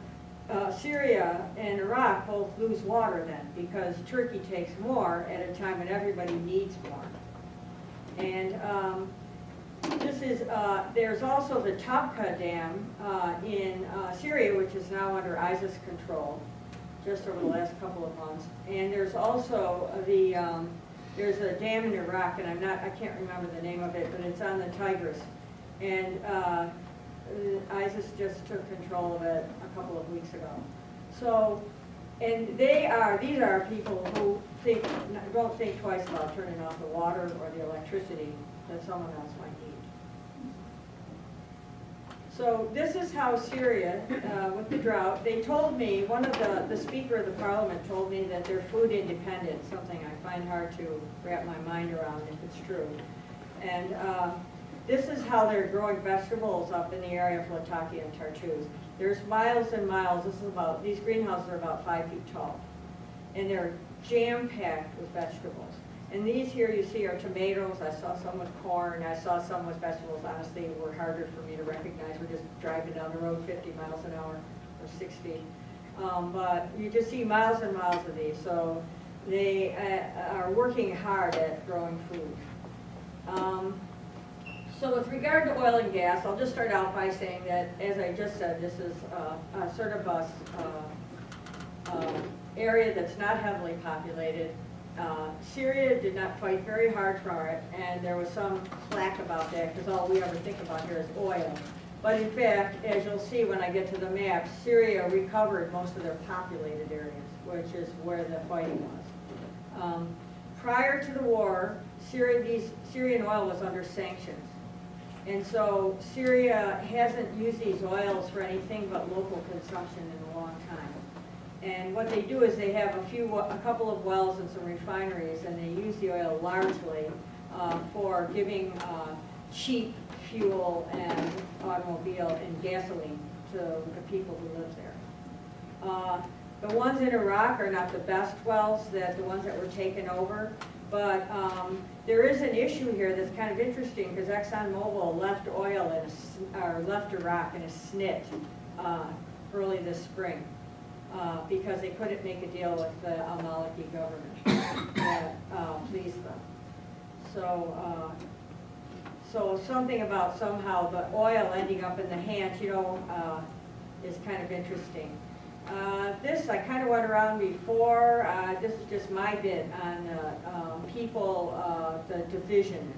Syria and Iraq both lose water then, because Turkey takes more at a time when everybody needs more. And there's also the Tabqa Dam in Syria, which is now under ISIS control, just over the last couple of months. And there's also there's a dam in Iraq, and I can't remember the name of it, but it's on the Tigris. And ISIS just took control of it a couple of weeks ago. So, and these are people who don't think twice about turning off the water or the electricity that someone else might need. So this is how Syria, with the drought, they told me, one of the Speaker of the Parliament told me that they're food independent, something I find hard to wrap my mind around if it's true. And this is how they're growing vegetables up in the area of Latakia and Tartus. There's miles and miles. These greenhouses are about 5 feet tall. And they're jam-packed with vegetables. And these here you see are tomatoes. I saw some with corn. I saw some with vegetables. Honestly, were harder for me to recognize. We're just driving down the road 50 miles an hour or 60. But you just see miles and miles of these. So they are working hard at growing food. So with regard to oil and gas, I'll just start out by saying that, as I just said, this is sort of a area that's not heavily populated. Syria did not fight very hard for it, and there was some flack about that because all we ever think about here is oil. But in fact, as you'll see when I get to the map, Syria recovered most of their populated areas, which is where the fighting was. Prior to the war, Syrian oil was under sanctions. And so Syria hasn't used these oils for anything but local consumption in a long time. And what they do is they have a couple of wells and some refineries, and they use the oil largely for giving cheap fuel and automobile and gasoline to the people who live there. The ones in Iraq are not the best wells, the ones that were taken over, but there is an issue here that's kind of interesting because ExxonMobil left left Iraq in a snit early this spring. Because they couldn't make a deal with the al-Maliki government that pleased them. So something about somehow the oil ending up in the hands, is kind of interesting. This I kind of went around before. This is just my bit on the division.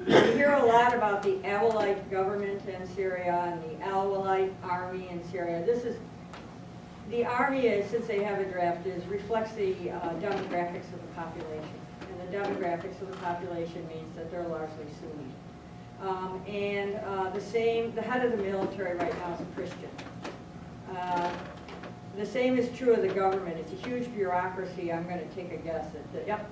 You hear a lot about the Alawite government in Syria and the Alawite army in Syria. The army, since they have a draft, reflects the demographics of the population. And the demographics of the population means that they're largely Sunni. The head of the military right now is a Christian. The same is true of the government. It's a huge bureaucracy. I'm going to take a guess at yep.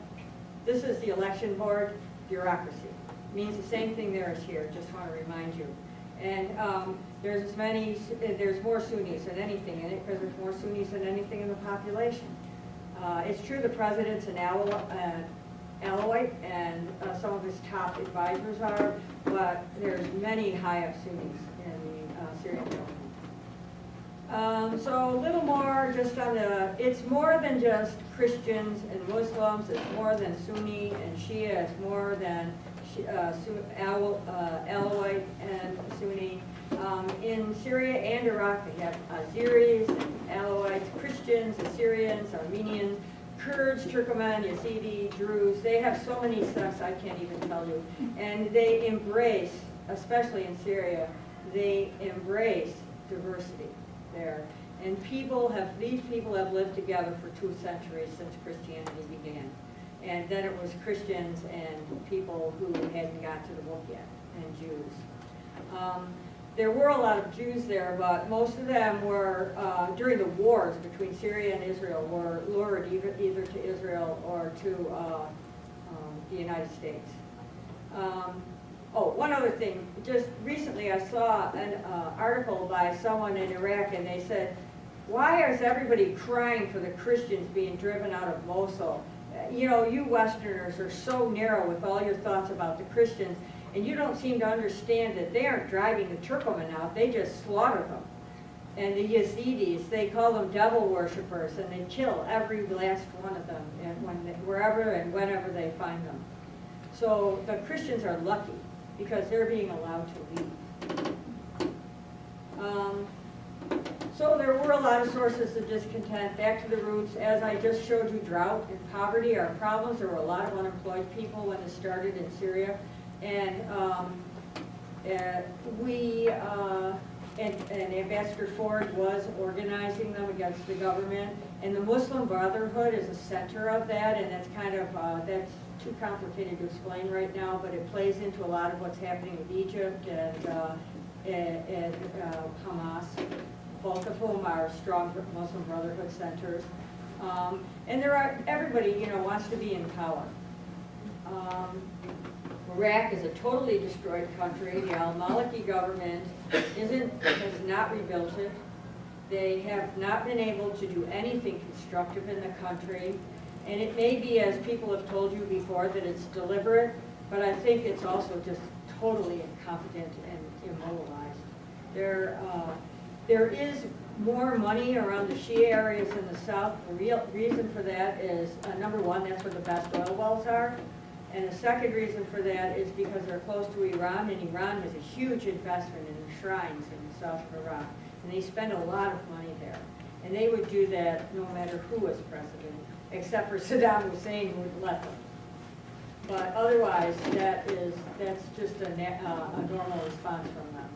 This is the election board bureaucracy. It means the same thing there as here. Just want to remind you. And there's more Sunnis than anything in it because there's more Sunnis than anything in the population. It's true the president's an Alawite, and some of his top advisors are, but there's many high-up Sunnis in the Syrian government. So a little more just on it's more than just Christians and Muslims, it's more than Sunni and Shia, it's more than Alawite and Sunni. In Syria and Iraq, they have Azeris, and Alawites, Christians, Assyrians, Armenians, Kurds, Turkmen, Yazidi, Druze. They have so many sects I can't even tell you. And they embrace, especially in Syria, they embrace diversity there. And these people have lived together for 2 centuries since Christianity began. And then it was Christians and people who hadn't got to the book yet, and Jews. There were a lot of Jews there, but most of them were, during the wars between Syria and Israel, were lured either to Israel or to the United States. One other thing. Just recently I saw an article by someone in Iraq, and they said, why is everybody crying for the Christians being driven out of Mosul? You know, you Westerners are so narrow with all your thoughts about the Christians, and you don't seem to understand that they aren't driving the Turkmen out, they just slaughter them. And the Yazidis, they call them devil worshippers, and they kill every last one of them wherever and whenever they find them. So the Christians are lucky because they're being allowed to leave. So there were a lot of sources of discontent. Back to the roots, as I just showed you, drought and poverty are problems. There were a lot of unemployed people when it started in Syria. And and Ambassador Ford was organizing them against the government. And the Muslim Brotherhood is a center of that, and that's kind of, that's too complicated to explain right now, but it plays into a lot of what's happening with Egypt and Hamas, both of whom are strong Muslim Brotherhood centers. And everybody, you know, wants to be in power. Iraq is a totally destroyed country. The al-Maliki government has not rebuilt it. They have not been able to do anything constructive in the country. And it may be, as people have told you before, that it's deliberate, but I think it's also just totally incompetent and immobilized. There is more money around the Shia areas in the south. The real reason for that is, number one, that's where the best oil wells are. And the second reason for that is because they're close to Iran, and Iran has a huge investment in the shrines in the south of Iraq. And they spend a lot of money there. And they would do that no matter who was president, except for Saddam Hussein, who would let them. But otherwise, that's just a normal response from them.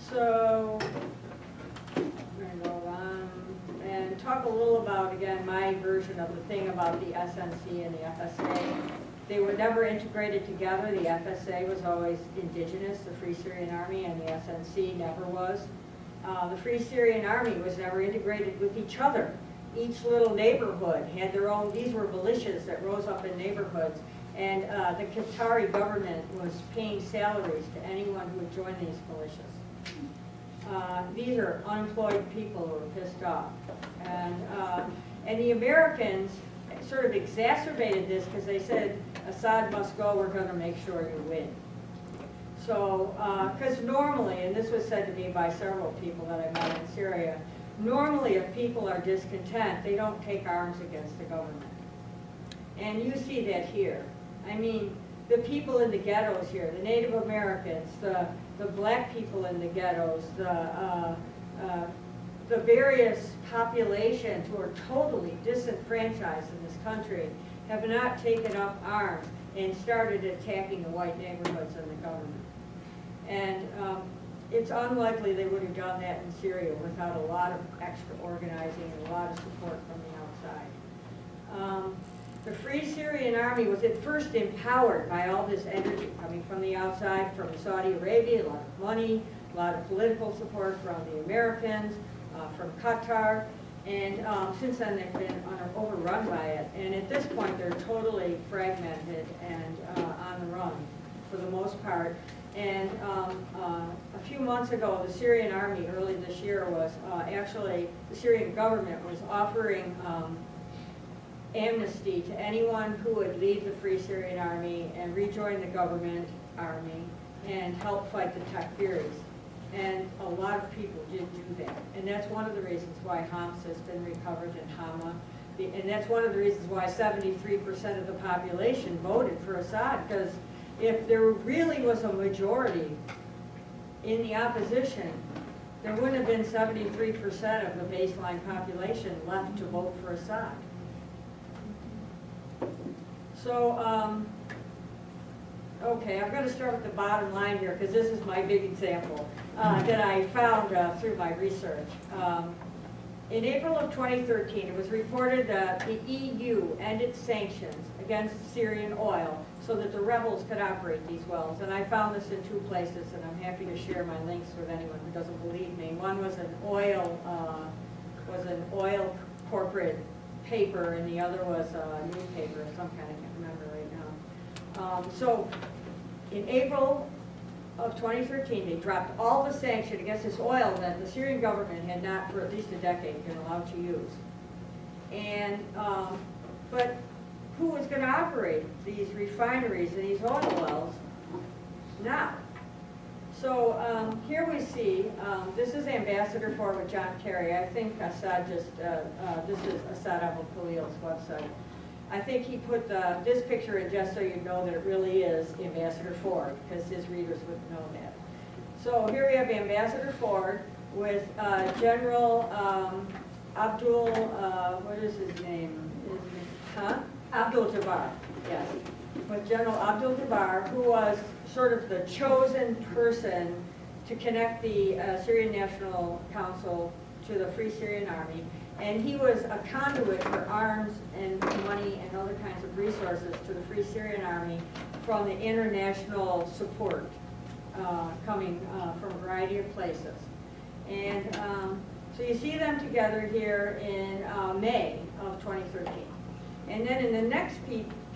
So I'm going to go on and talk a little about, again, my version of the thing about the SNC and the FSA. They were never integrated together. The FSA was always indigenous, the Free Syrian Army, and the SNC never was. The Free Syrian Army was never integrated with each other. Each little neighborhood had their own, these were militias that rose up in neighborhoods, and the Qatari government was paying salaries to anyone who would join these militias. These are unemployed people who are pissed off. And the Americans sort of exacerbated this because they said, Assad must go, we're going to make sure you win. So, because normally, and this was said to me by several people that I met in Syria, normally if people are discontent, they don't take arms against the government. And you see that here. I mean, the people in the ghettos here, the Native Americans, the black people in the ghettos, the various populations who are totally disenfranchised in this country have not taken up arms and started attacking the white neighborhoods and the government. And it's unlikely they would have done that in Syria without a lot of extra organizing and a lot of support from the outside. the Free Syrian Army was at first empowered by all this energy coming from the outside, from Saudi Arabia, a lot of money, a lot of political support from the Americans, from Qatar, and since then they've been overrun by it. And at this point they're totally fragmented and on the run for the most part. And a few months ago, the Syrian army early this year was actually, the Syrian government was offering amnesty to anyone who would leave the Free Syrian Army and rejoin the government army and help fight the Takfiris. And a lot of people did do that. And that's one of the reasons why Homs has been recovered in Hama. And that's one of the reasons why 73% of the population voted for Assad, because if there really was a majority in the opposition, there wouldn't have been 73% of the baseline population left to vote for Assad. So, okay, I'm going to start with the bottom line here, because this is my big example that I found through my research. In April of 2013, it was reported that the EU ended sanctions against Syrian oil so that the rebels could operate these wells. And I found this in two places, and I'm happy to share my links with anyone who doesn't believe me. One was an oil corporate paper, and the other was a newspaper of some kind, I can't remember right now. So in April of 2013, they dropped all the sanction against this oil that the Syrian government had not, for at least a decade, been allowed to use. And, but who was going to operate these refineries and these oil wells now? So here we see, this is Ambassador Ford with John Kerry. I think Assad just, this is Assad Abu Khalil's website. I think he put this picture in just so you know that it really is Ambassador Ford, because his readers would know that. So here we have Ambassador Ford with General Abdul, what is his name? Abdul Jabbar, yes. With General Abdul Jabbar, who was sort of the chosen person to connect the Syrian National Council to the Free Syrian Army. And he was a conduit for arms and money and other kinds of resources to the Free Syrian Army from the international support coming from a variety of places. And so you see them together here in May of 2013. And then in the next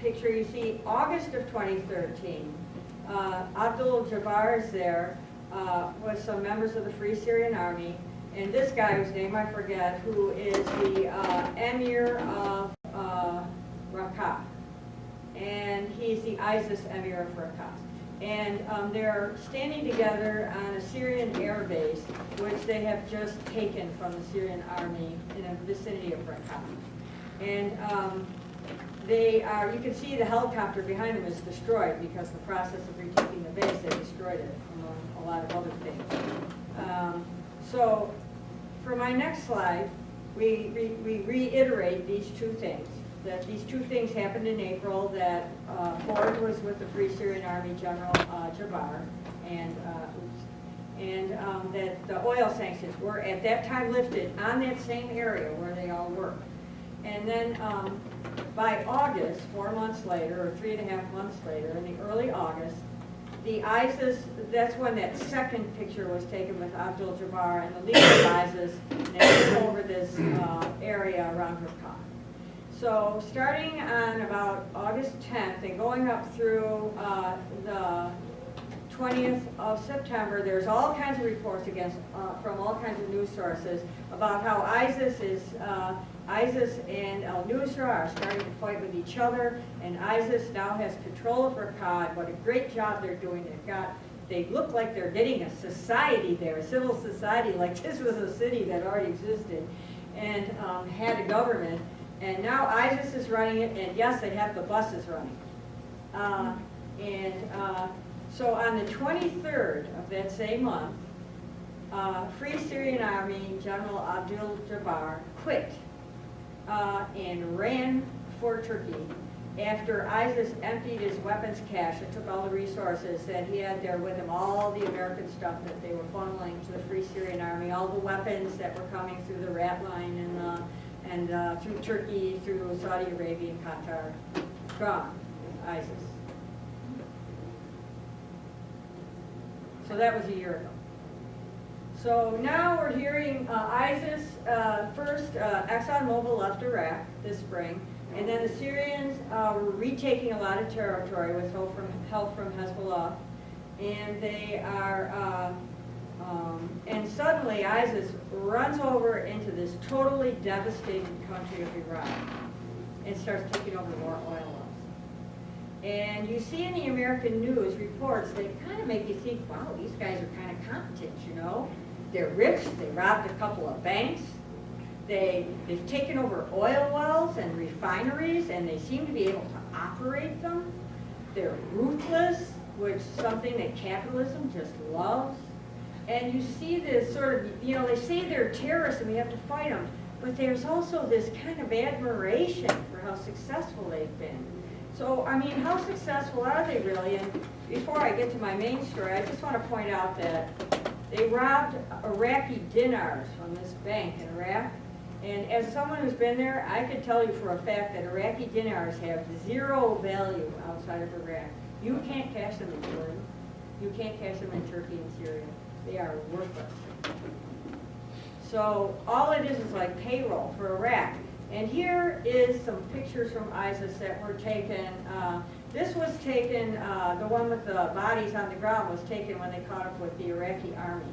picture you see August of 2013. Abdul Jabbar is there with some members of the Free Syrian Army. And this guy, whose name I forget, who is the Emir of Raqqa. And he's the ISIS Emir of Raqqa. And they're standing together on a Syrian air base, which they have just taken from the Syrian army in the vicinity of Raqqa. And they are, you can see the helicopter behind them is destroyed because the process of retaking the base, they destroyed it, among a lot of other things. So for my next slide, we reiterate these two things. That these two things happened in April, that Ford was with the Free Syrian Army General Jabbar, and that the oil sanctions were at that time lifted on that same area where they all were. And then by August, 4 months later, or 3.5 months later, in the early August, the ISIS, that's when that second picture was taken with Abdul Jabbar and the leader of ISIS, and they took over this area around Raqqa. So starting on about August 10th and going up through the 20th of September, there's all kinds of reports from all kinds of news sources about how ISIS and al-Nusra are starting to fight with each other, and ISIS now has control of Raqqa. What a great job they're doing. They look like they're getting a society there, a civil society, like this was a city that already existed and had a government. And now ISIS is running it, and yes, they have the buses running. So on the 23rd of that same month, Free Syrian Army General Abdul Jabbar quit and ran for Turkey after ISIS emptied his weapons cache and took all the resources that he had there with him, all the American stuff that they were funneling to the Free Syrian Army, all the weapons that were coming through the rat line and And through Turkey, through Saudi Arabia and Qatar, gone, ISIS. So that was a year ago. So now we're hearing ISIS, first ExxonMobil left Iraq this spring, and then the Syrians were retaking a lot of territory with help from Hezbollah, and they are, and suddenly ISIS runs over into this totally devastated country of Iraq and starts taking over more oil wells. And you see in the American news reports, they kind of make you think, wow, these guys are kind of competent, you know? They're rich, they robbed a couple of banks, they've taken over oil wells and refineries, and they seem to be able to operate them. They're ruthless, which is something that capitalism just loves. And you see this sort of, you know, they say they're terrorists and we have to fight them, but there's also this kind of admiration for how successful they've been. So, I mean, how successful are they really? And before I get to my main story, I just want to point out that they robbed Iraqi dinars from this bank in Iraq. And as someone who's been there, I could tell you for a fact that Iraqi dinars have zero value outside of Iraq. You can't cash them in Jordan. You can't cash them in Turkey and Syria. They are worthless. So all it is like payroll for Iraq. And here is some pictures from ISIS that were taken. This was taken, the one with the bodies on the ground was taken when they caught up with the Iraqi army.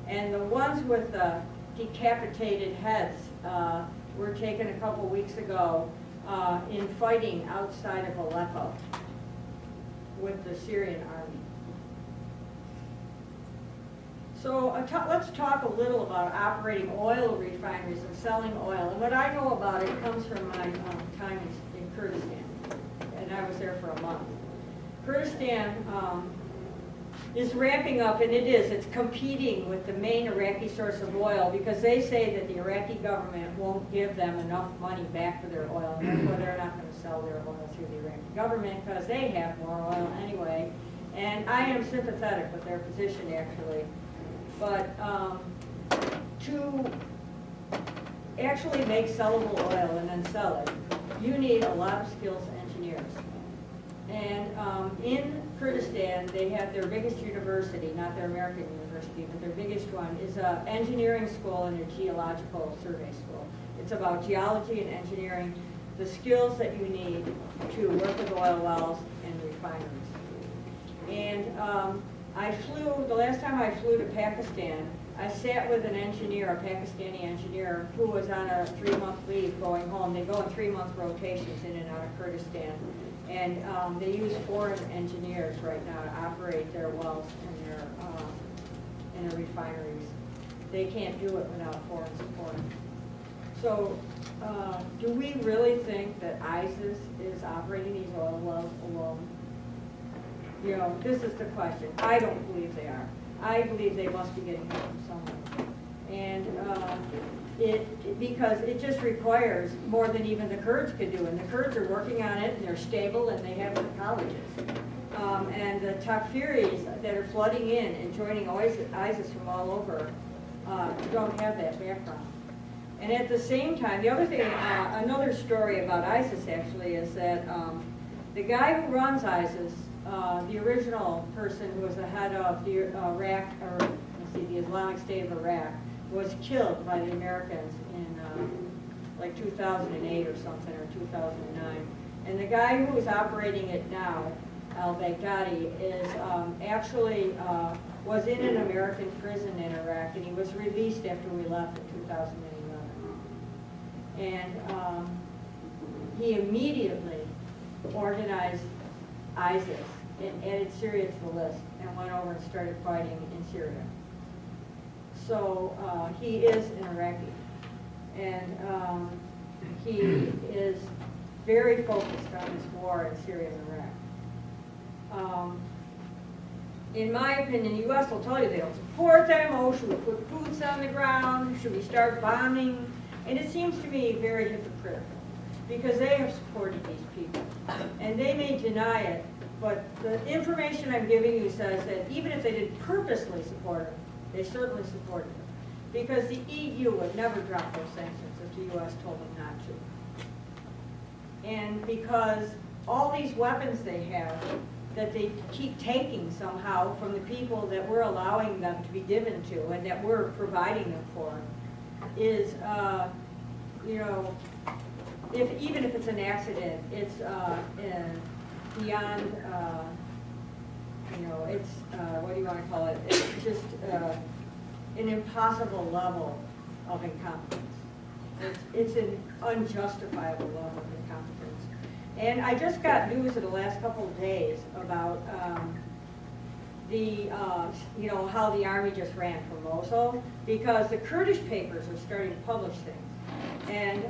And the ones with the decapitated heads were taken a couple weeks ago in fighting outside of Aleppo with the Syrian army. So let's talk a little about operating oil refineries and selling oil. And what I know about it comes from my time in Kurdistan. And I was there for a month. Kurdistan is ramping up, and it's competing with the main Iraqi source of oil because they say that the Iraqi government won't give them enough money back for their oil, and therefore they're not going to sell their oil through the Iraqi government because they have more oil anyway. And I am sympathetic with their position, actually. But to actually make sellable oil and then sell it, you need a lot of skills engineers. And in Kurdistan, they have their biggest university, not their American university, but their biggest one is an engineering school and a geological survey school. It's about geology and engineering, the skills that you need to work with oil wells and refineries. And the last time I flew to Pakistan, I sat with an engineer, a Pakistani engineer, who was on a 3-month leave going home. They go in 3-month rotations in and out of Kurdistan. And they use foreign engineers right now to operate their wells and their refineries. They can't do it without foreign support. So do we really think that ISIS is operating these oil wells alone? You know, this is the question. I don't believe they are. I believe they must be getting help from somewhere. And because it just requires more than even the Kurds could do. And the Kurds are working on it, and they're stable, and they have the colleges. And the Takfiris that are flooding in and joining ISIS from all over don't have that background. And at the same time, the other thing, another story about ISIS actually is that the guy who runs ISIS, the original person who was the head of the the Islamic State of Iraq, was killed by the Americans in like 2008 or something, or 2009. And the guy who is operating it now, al-Baghdadi, is actually was in an American prison in Iraq, and he was released after we left in 2011. And he immediately organized ISIS and added Syria to the list and went over and started fighting in Syria. So he is an Iraqi, and he is very focused on this war in Syria and Iraq. In my opinion, the U.S. will tell you they don't support them. Oh, should we put boots on the ground? Should we start bombing? And it seems to me very hypocritical, because they have supported these people. And they may deny it, but the information I'm giving you says that even if they didn't purposely support them, they certainly supported them. Because the EU would never drop those sanctions. if the US told them not to. And because all these weapons they have that they keep taking somehow from the people that we're allowing them to be given to and that we're providing them for is, you know, even if it's an accident, it's beyond, you know, it's, what do you want to call it? It's just an impossible level of incompetence. It's an unjustifiable level of incompetence. And I just got news in the last couple of days about you know, how the army just ran from Mosul, because the Kurdish papers are starting to publish things. And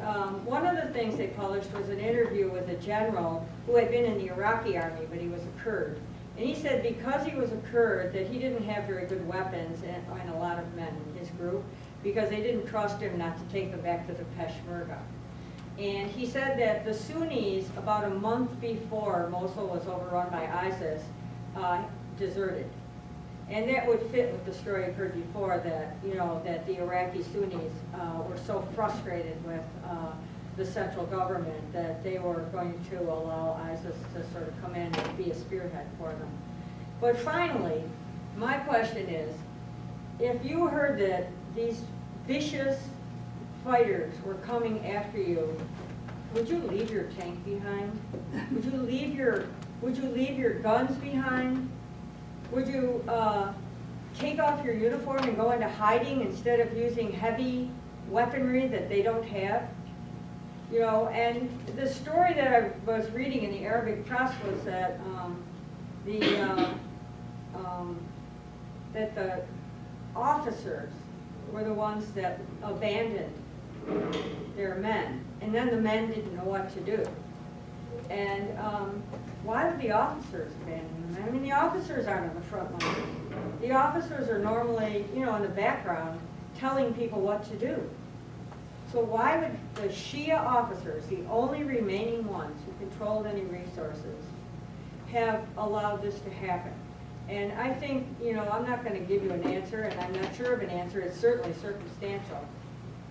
one of the things they published was an interview with a general who had been in the Iraqi army, but he was a Kurd. And he said because he was a Kurd that he didn't have very good weapons and a lot of men in his group, because they didn't trust him not to take them back to the Peshmerga. And he said that the Sunnis, about a month before Mosul was overrun by ISIS, deserted. And that would fit with the story I heard before, that, you know, that the Iraqi Sunnis were so frustrated with the central government that they were going to allow ISIS to sort of come in and be a spearhead for them. But finally, my question is, if you heard that these vicious fighters were coming after you, would you leave your tank behind? Would you leave your guns behind? Would you take off your uniform and go into hiding instead of using heavy weaponry that they don't have? You know, and the story that I was reading in the Arabic press was that that the officers were the ones that abandoned their men, and then the men didn't know what to do. And why would the officers abandon them? I mean, the officers aren't on the front line. The officers are normally, you know, in the background telling people what to do. So why would the Shia officers, the only remaining ones who controlled any resources, have allowed this to happen? And I think, you know, I'm not going to give you an answer, and I'm not sure of an answer. It's certainly circumstantial,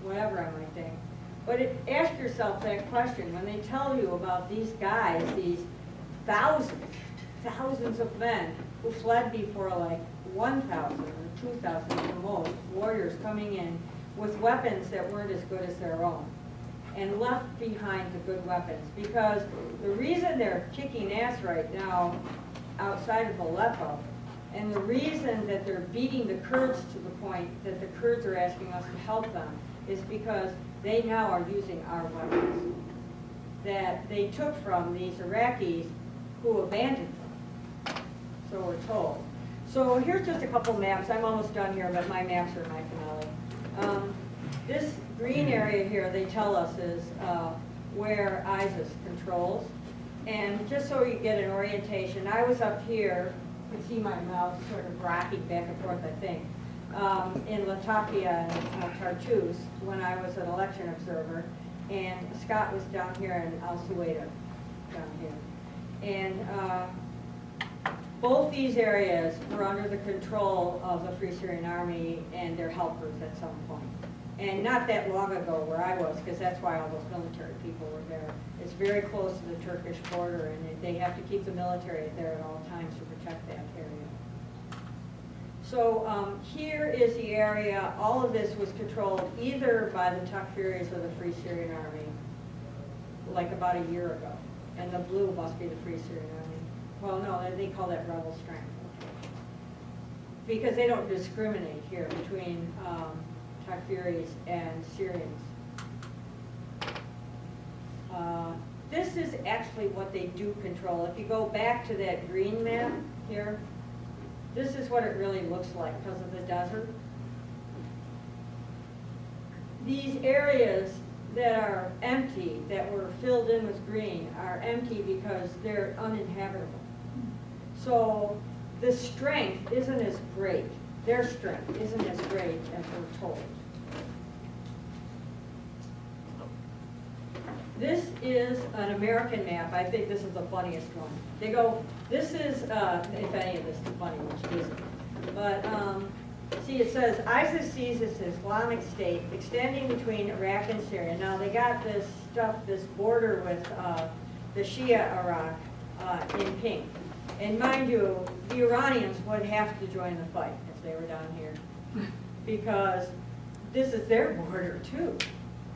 whatever I might think. But ask yourself that question. When they tell you about these guys, these thousands of men who fled before like 1,000 or 2,000 at the most, warriors coming in with weapons that weren't as good as their own, and left behind the good weapons. Because the reason they're kicking ass right now outside of Aleppo, and the reason that they're beating the Kurds to the point that the Kurds are asking us to help them, is because they now are using our weapons that they took from these Iraqis who abandoned them, so we're told. So here's just a couple maps. I'm almost done here, but my maps are my finale. This green area here, they tell us, is where ISIS controls. And just so you get an orientation, I was up here, you can see my mouth sort of rocking back and forth, I think, in Latakia and Tartus when I was an election observer, and Scott was down here in Al Suwaida, down here. And both these areas were under the control of the Free Syrian Army and their helpers at some point. And not that long ago where I was, because that's why all those military people were there. It's very close to the Turkish border, and they have to keep the military there at all times to protect that area. So here is the area. All of this was controlled either by the Takfiris or the Free Syrian Army, like about a year ago. And the blue must be the Free Syrian Army. Well, no, they call that rebel strength. Because they don't discriminate here between Takfiris and Syrians. This is actually what they do control. If you go back to that green map here, this is what it really looks like because of the desert. These areas that are empty, that were filled in with green, are empty because they're uninhabitable. So the strength isn't as great. Their strength isn't as great as we're told. This is an American map. I think this is the funniest one. They go, this is, if any of this is funny, which it isn't. But see, it says ISIS sees its Islamic State extending between Iraq and Syria. Now, they got this stuff, this border with the Shia Iraq in pink. And mind you, the Iranians would have to join the fight if they were down here, because this is their border too.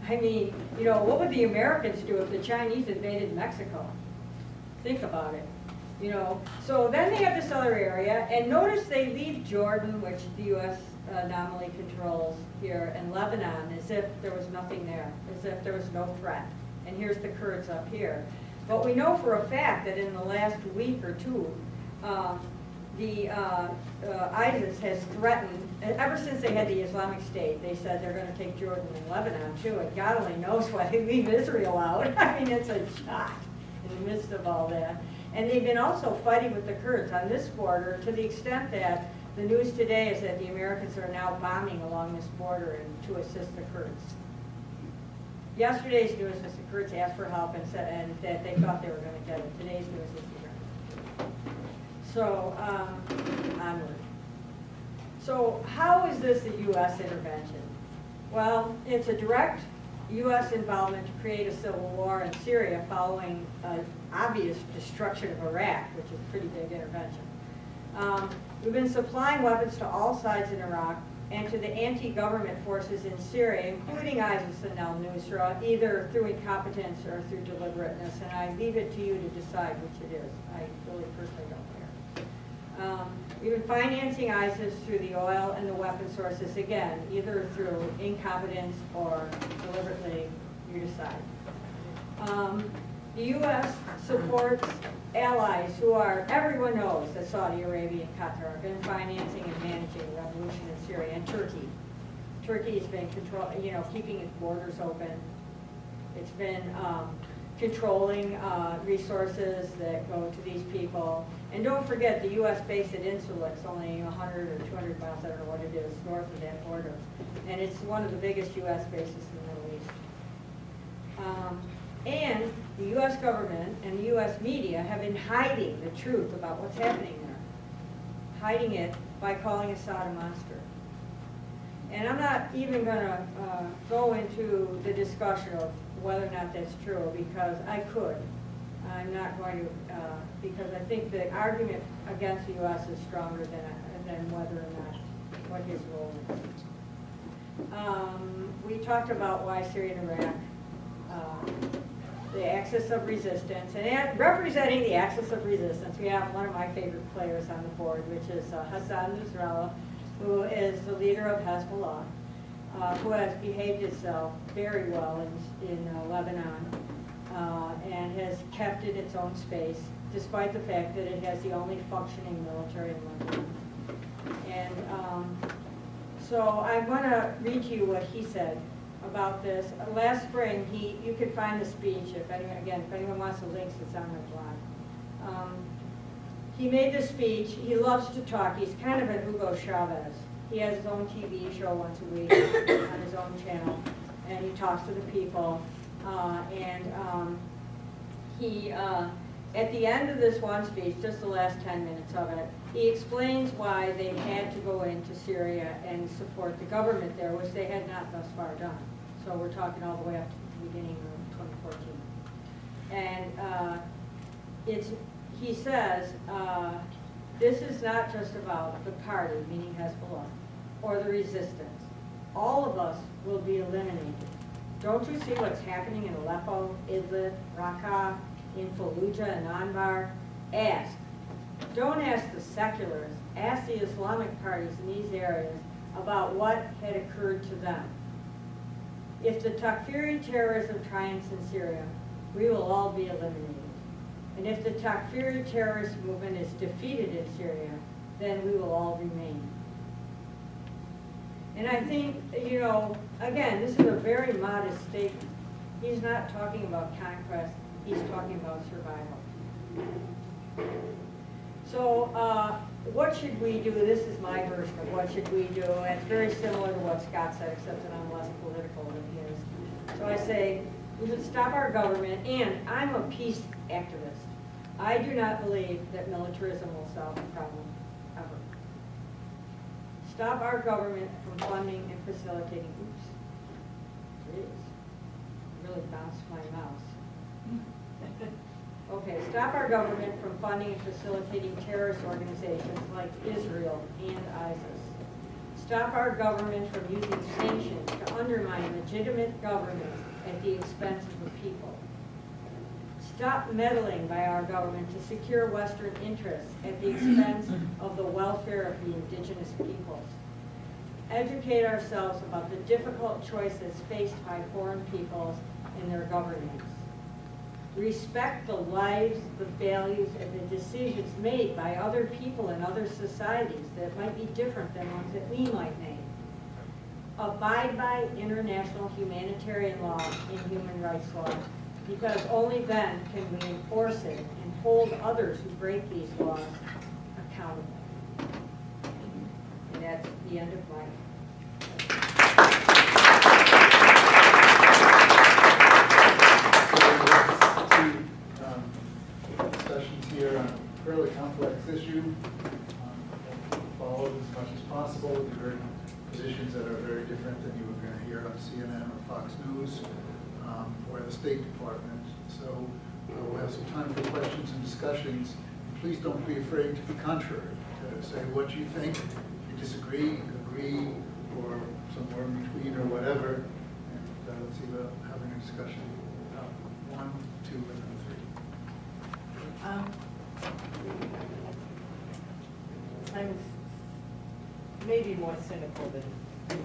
I mean, you know, what would the Americans do if the Chinese invaded Mexico? Think about it. You know, so then they have this other area, and notice they leave Jordan, which the U.S. Nominally controls here, and Lebanon, as if there was nothing there, as if there was no threat. And here's the Kurds up here. But we know for a fact that in the last week or two, ISIS has threatened, ever since they had the Islamic State, they said they're going to take Jordan and Lebanon too, and God only knows why they leave Israel out. I mean, it's a shock in the midst of all that. And they've been also fighting with the Kurds on this border to the extent that the news today is that the Americans are now bombing along this border and to assist the Kurds. Yesterday's news was the Kurds asked for help and said and that they thought they were going to get it. Today's news is the Americans. So, onward. So how is this a U.S. intervention? Well, it's a direct U.S. involvement to create a civil war in Syria following obvious destruction of Iraq, which is a pretty big intervention. We've been supplying weapons to all sides in Iraq and to the anti-government forces in Syria, including ISIS and al-Nusra, either through incompetence or through deliberateness, and I leave it to you to decide which it is. I really personally don't care. We've been financing ISIS through the oil and the weapon sources, again, either through incompetence or deliberately, you decide. The U.S. supports allies who are, everyone knows that Saudi Arabia and Qatar have been financing and managing the revolution in Syria, and Turkey. Turkey has been keeping its borders open. It's been controlling resources that go to these people. And don't forget, the U.S. base at Insula is only 100 or 200 miles, I don't know what it is, north of that border. And it's one of the biggest U.S. bases in the Middle East. And the U.S. government and the U.S. media have been hiding the truth about what's happening there. Hiding it by calling Assad a monster. And I'm not even going to go into the discussion of whether or not that's true, because I could. I'm not going to, because I think the argument against the U.S. is stronger than whether or not what his role is. We talked about why Syria and Iraq, the axis of resistance, and representing the axis of resistance, we have one of my favorite players on the board, which is Hassan Nasrallah, who is the leader of Hezbollah, who has behaved itself very well in Lebanon, and has kept it its own space, despite the fact that it has the only functioning military in Lebanon. And so I'm going to read to you what he said about this. Last spring, you can find the speech, if anyone wants the links, it's on my blog. He made this speech. He loves to talk. He's kind of an Hugo Chavez. He has his own TV show once a week on his own channel, and he talks to the people. At the end of this one speech, just the last 10 minutes of it, he explains why they had to go into Syria and support the government there, which they had not thus far done. So we're talking all the way up to the beginning of 2014. And he says, this is not just about the party, meaning Hezbollah, or the resistance. All of us will be eliminated. Don't you see what's happening in Aleppo, Idlib, Raqqa, in Fallujah and Anbar? Ask. Don't ask the seculars. Ask the Islamic parties in these areas about what had occurred to them. If the Takfiri terrorism triumphs in Syria, we will all be eliminated. And if the Takfiri terrorist movement is defeated in Syria, then we will all remain. And I think, again, this is a very modest statement. He's not talking about conquest, he's talking about survival. So what should we do? This is my version of what should we do. And it's very similar to what Scott said, except that I'm less political than he is. So I say, we should stop our government, and I'm a peace activist. I do not believe that militarism will solve the problem, ever. Stop our government from funding and facilitating, oops, jeez, really bounced my mouse. Okay, stop our government from funding and facilitating terrorist organizations like Israel and ISIS. Stop our government from using sanctions to undermine legitimate government at the expense of the people. Stop meddling by our government to secure Western interests at the expense of the welfare of the indigenous peoples. Educate ourselves about the difficult choices faced by foreign peoples in their governments. Respect the lives, the values, and the decisions made by other people in other societies that might be different than ones that we might make. Abide by international humanitarian law and human rights law, because only then can we enforce it and hold others who break these laws accountable. And that's the end of my. Discussions here on a fairly complex issue. Followed as much as possible. We've heard positions that are very different than you were going to hear on CNN or Fox News or the State Department. So we'll have some time for questions and discussions. Please don't be afraid to be contrary. Say what you think. If you disagree, agree, or somewhere in between or whatever. And let's see about having a discussion. 1, 2, and then 3. I'm maybe more cynical than you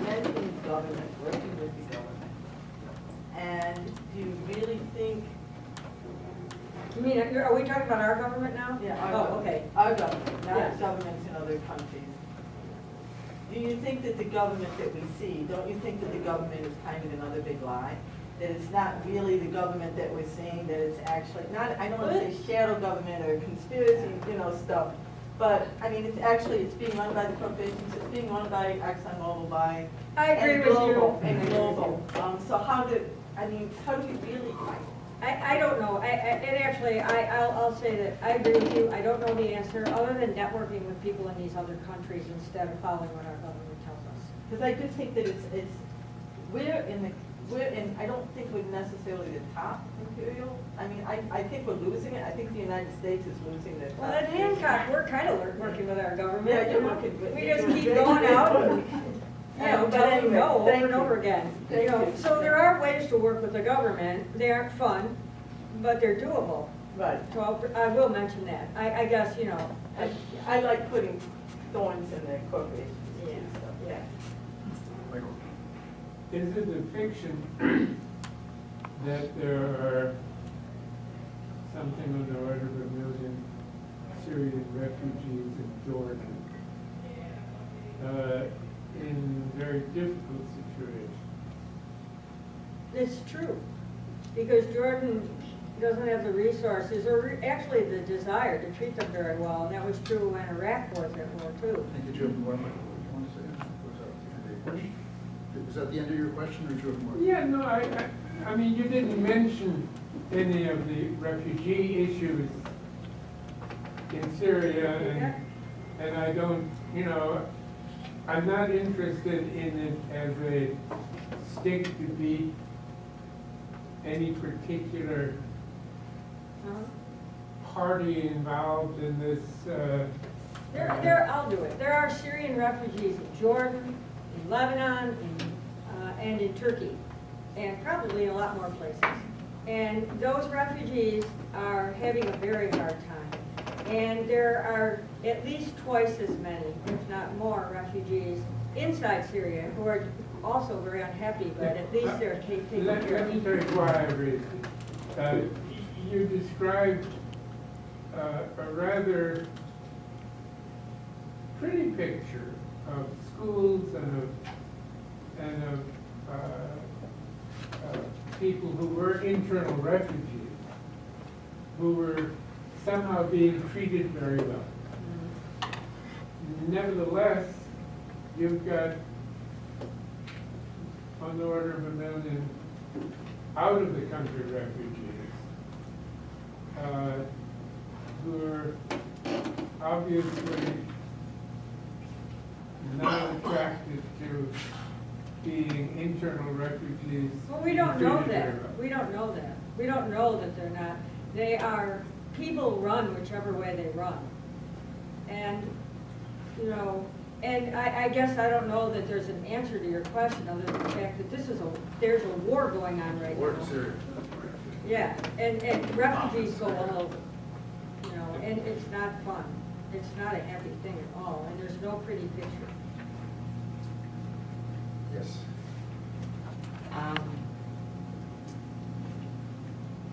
mentioned government, working with the government. And do you really think? You mean, are we talking about our government now? Yeah. Oh, okay. Our government, not Yes. governments in other countries. Do you think that the government that we see, don't you think that the government is kind of another big lie? That it's not really the government that we're seeing, that it's actually not, I don't want to say shadow government or conspiracy, stuff, but I mean, it's being run by the corporations, it's being run by ExxonMobil, by I agree with you. and global. So how do we really fight? I don't know. I'll say that I agree with you. I don't know the answer, other than networking with people in these other countries instead of following what our government tells us. Because I do think that we're in, I don't think we're necessarily the top imperial. I mean, I think we're losing it. I think the United States is losing the top. Well, at Hancock, we're kind of working with our government. Yeah, you're working with. We just keep going out and, tell them no over and over again. So there are ways to work with the government. They aren't fun, but they're doable. Right. So I will mention that. I guess, I like putting thorns in the corporations. Yeah. and stuff. Yeah. Michael? Is it a fiction that there are something on the order of 1 million Syrian refugees in Jordan in very difficult situations? It's true, because Jordan doesn't have the resources, or actually the desire to treat them very well, and that was true when Iraq was at war too. Did you have more, Michael? What do you want to say? Was that the end of your question? Was that the end of your question, or did you have more? Yeah, no, I mean, you didn't mention any of the refugee issues in Syria, and I don't, I'm not interested in it as a stick to beat any particular party involved in this. I'll do it. There are Syrian refugees in Jordan, in Lebanon, and in Turkey, and probably a lot more places. And those refugees are having a very hard time. And there are at least twice as many, if not more, refugees inside Syria who are also very unhappy, but at least they're taken care Let of. me tell you why I raised it. You described a rather pretty picture of schools and of people who were internal refugees, who were somehow being treated very well. Nevertheless, you've got on the order of 1 million out of the country refugees who are obviously being internal refugees. Well, we don't know treated that. very well. We don't know that. We don't know that they're not. They are, people run whichever way they run. And, you know, and I guess I don't know that there's an answer to your question other than the fact that there's a war going on right War in now. Syria. Yeah, and refugees go all over, you know, and it's not fun. It's not a happy thing at all, and there's no pretty picture. Yes.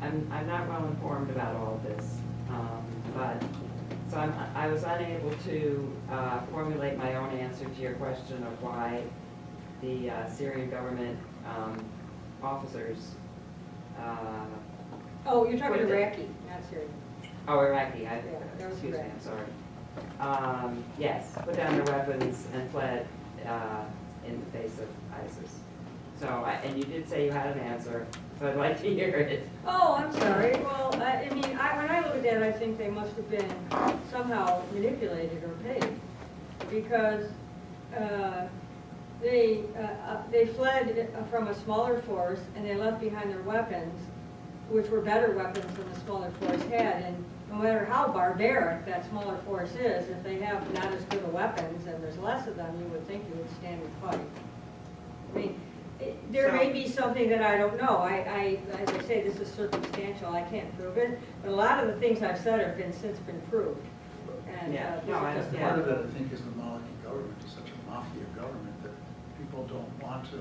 I'm not well informed about all of this, but, so I was unable to formulate my own answer to your question of why the Syrian government officers, Oh, you're talking What is it? Iraqi, not Syrian. oh, Iraqi, that was excuse me, Iraqi. I'm sorry. Yes, put down their weapons and fled in the face of ISIS. So, and you did say you had an answer, so I'd like to hear it. Oh, I'm sorry. Well, I mean, when I look at that, I think they must have been somehow manipulated or paid. Because they fled from a smaller force and they left behind their weapons, which were better weapons than the smaller force had. And no matter how barbaric that smaller force is, if they have not as good of weapons and there's less of them, you would think you would stand and fight. I mean, there may be something that I don't know. As I say, this is circumstantial. I can't prove it. But a lot of the things I've said have since been proved. And Yeah, this no, I is just understand. Part of it, I think, is the Maliki government is such a mafia government that people don't want to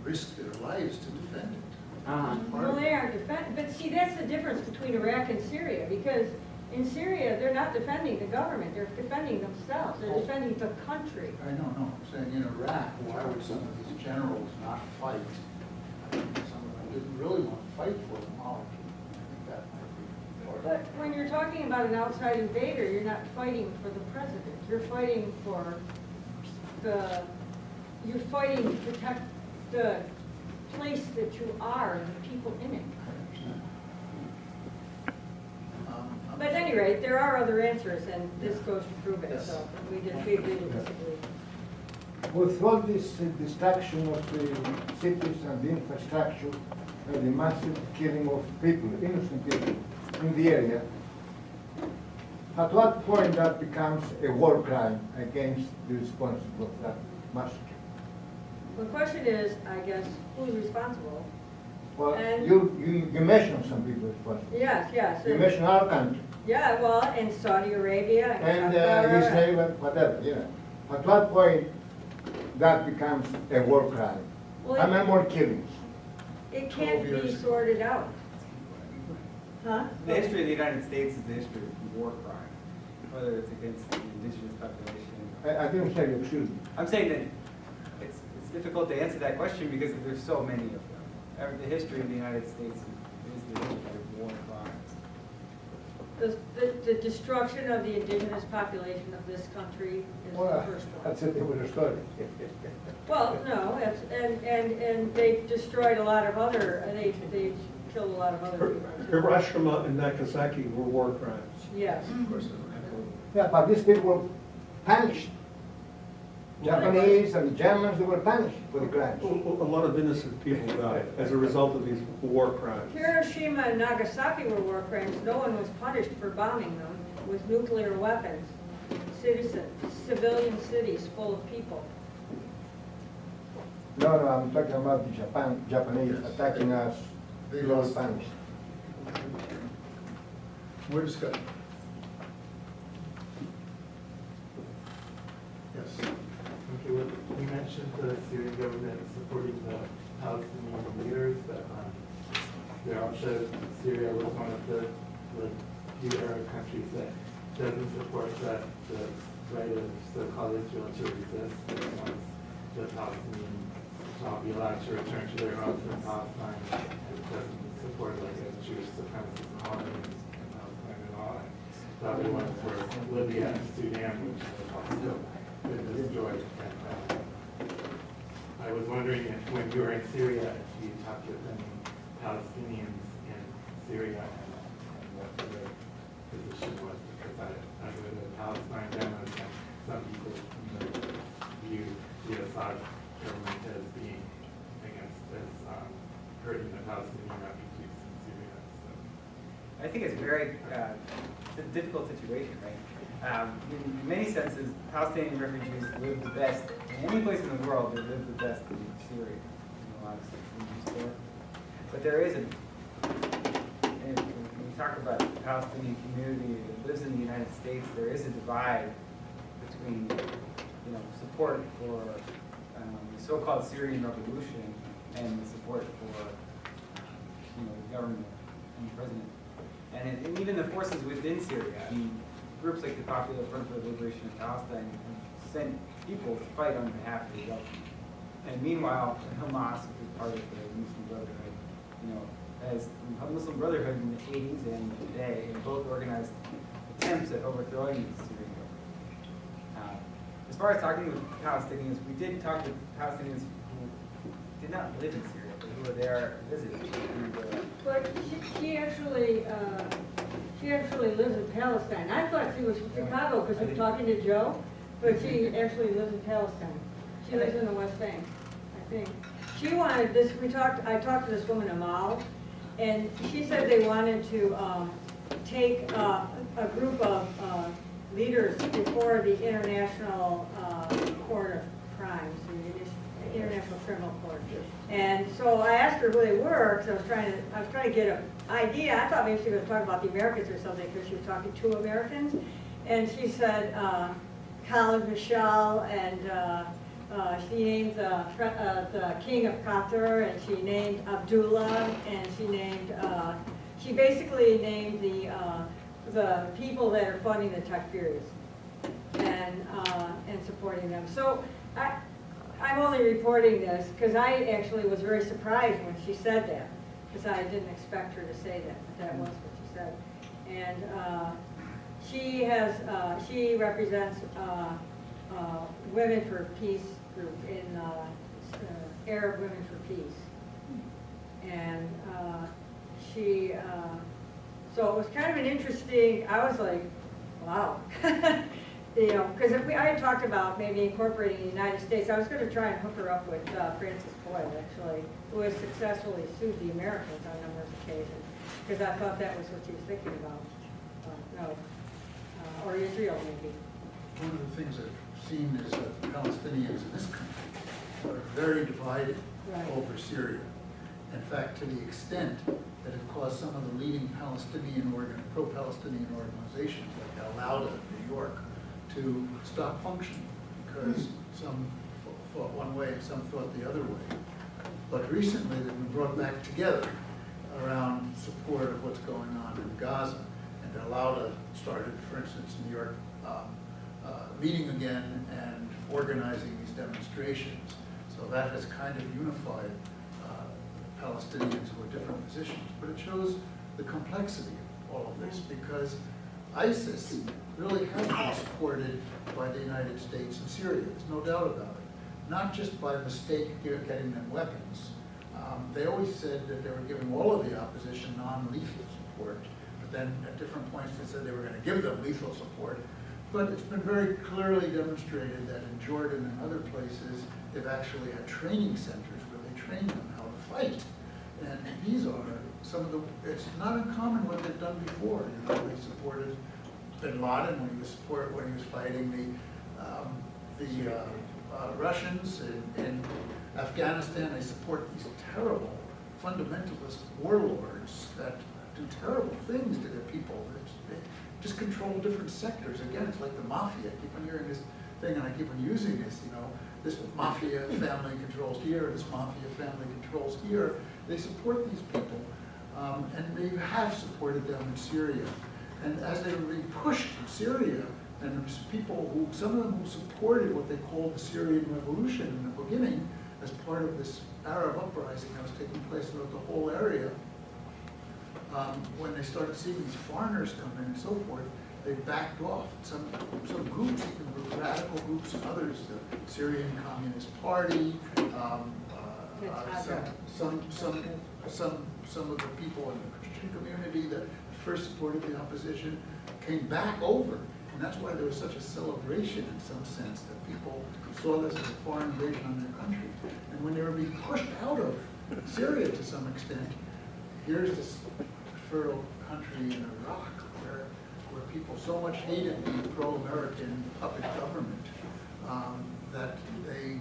risk their lives to defend it. It's part Well, of they it. are defend, but see, that's the difference between Iraq and Syria, because in Syria, they're not defending the government, they're defending themselves, they're defending the country. I don't know, I'm saying in Iraq, why would some of these generals not fight? I think some of them didn't really want to fight for the Maliki. I think that might be part of But it. when you're talking about an outside invader, you're not fighting for the president, you're fighting for you're fighting to protect the place that you are and the people in it. I understand. But at any rate, there are other answers, and this goes to prove it, Yes. so we didn't disagree. With all this destruction of the cities and the infrastructure and the massive killing of people, innocent people in the area, at what point that becomes a war crime against the responsible of that massacre? The question is, I guess, who's responsible? Well, And- you mentioned some people responsible. Yes. You mentioned our country Yeah, well, in Saudi Arabia. and Qatar, Israel and whatever, you know. At what point that becomes a war crime? Well, I mean, more killings. It can't 12 be years ago. sorted out. Huh? The history of the United States is the history of war crime, whether it's against the indigenous population. I didn't hear you, excuse me. I'm saying that it's difficult to answer that question because there's so many of them. The history of the United States is the history of war crimes. The destruction of the indigenous population of this country is the Well, first one. that's a different story. Well, no, and they've destroyed a lot of other, they've killed a lot of other people. too. Hiroshima and Nagasaki were war crimes. Yes. Of course, Yeah, but these people were punished. Japanese and Germans, they were punished for the crimes. A lot of innocent people died as a result of these war crimes. Hiroshima and Nagasaki were war crimes. No one was punished for bombing them with nuclear weapons. Civilian cities full of people. No, I'm talking about the Japanese Yes. attacking us. They They were lost. punished. We're discussing. Yes. Okay, well, you mentioned the Syrian government supporting the Palestinian leaders, that their outset Syria was one of the few Arab countries that doesn't support the right of so-called Israel to resist. That wants the Palestinians to be allowed to return to their homes in Palestine. It doesn't support like a Jewish supremacist colony in Palestine at all. The other ones were Libya and Sudan, which also been destroyed. I was wondering if when you were in Syria, if you talked with any Palestinians in Syria and what their position was, because I go to Palestine demos and some people view the Assad government as being, as hurting the Palestinian refugees in Syria. So. I think it's it's a difficult situation, right? In many senses, Palestinian refugees live the best in any place in the world. They live the best in Syria, in a lot of senses. But there is and when we talk about the Palestinian community that lives in the United States, there is a divide between, support for the so-called Syrian revolution and the support for, the government and the president. And even the forces within Syria. I mean, groups like the Popular Front for the Liberation of Palestine have sent people to fight on behalf of the government. And meanwhile, Hamas, which is part of the Muslim Brotherhood, has the Muslim Brotherhood in the 80s and today, and both organized attempts at overthrowing the Syrian government. As far as talking with Palestinians, we did talk with Palestinians who did not live in Syria, but who were there visiting. But she actually lives in Palestine. I thought she was from Chicago because we were talking to Joe, but she actually lives in Palestine. She lives in the West Bank, I think. She wanted this, I talked to this woman, Amal, and she said they wanted to take a group of leaders before the International Court of Crimes, the International Criminal Court. And so I asked her who they were, because I was trying to get an idea. I thought maybe she was going to talk about the Americans or something, because she was talking to Americans. And she said Khalid Mashal, and she named the king of Qatar, and she named Abdullah, and she basically named the people that are funding the Takfiris and supporting them. So I'm only reporting this because I actually was very surprised when she said that, because I didn't expect her to say that, but that was what she said. And she represents Women for Peace group in Arab Women for Peace. And so it was kind of an interesting, I was like, wow. Because I had talked about maybe incorporating the United States. I was going to try and hook her up with Francis Boyle, actually, who has successfully sued the Americans on a number of occasions, because I thought that was what she was thinking about. Or Israel, maybe. One of the things I've seen is that Palestinians in this country are very divided over Syria. In fact, to the extent that it caused some of the leading pro-Palestinian organizations, like Al-Lauda in New York, to stop functioning, because some thought one way and some thought the other way. But recently they've been brought back together around support of what's going on in Gaza. And Al-Lauda started, for instance, in New York, meeting again and organizing these demonstrations. So that has kind of unified Palestinians who are different positions. But it shows the complexity of all of this, because ISIS really has been supported by the United States and Syria. There's no doubt about it. Not just by mistake getting them weapons. They always said that they were giving all of the opposition non-lethal support, but then at different points they said they were going to give them lethal support. But it's been very clearly demonstrated that in Jordan and other places, they've actually had training centers where they train them how to fight. And these are some of it's not uncommon what they've done before. They supported bin Laden when he was fighting the Russians in Afghanistan. They support these terrible fundamentalist warlords that do terrible things to their people. They just control different sectors. Again, it's like the mafia. I keep on hearing this thing, and I keep on using this. This mafia family controls here. This mafia family controls here. They support these people, and they have supported them in Syria. And as they were being pushed in Syria, and there was people some of them who supported what they called the Syrian Revolution in the beginning, as part of this Arab uprising that was taking place throughout the whole area, when they started seeing these foreigners come in and so forth, they backed off. Some groups, even radical groups, and others, the Syrian Communist Party, some of the people in the Christian community that first supported the opposition came back over And that's why there was such a celebration in some sense, that people saw this as a foreign invasion on their country. And when they were being pushed out of Syria to some extent, here's this fertile country in Iraq where people so much hated the pro-American puppet government that they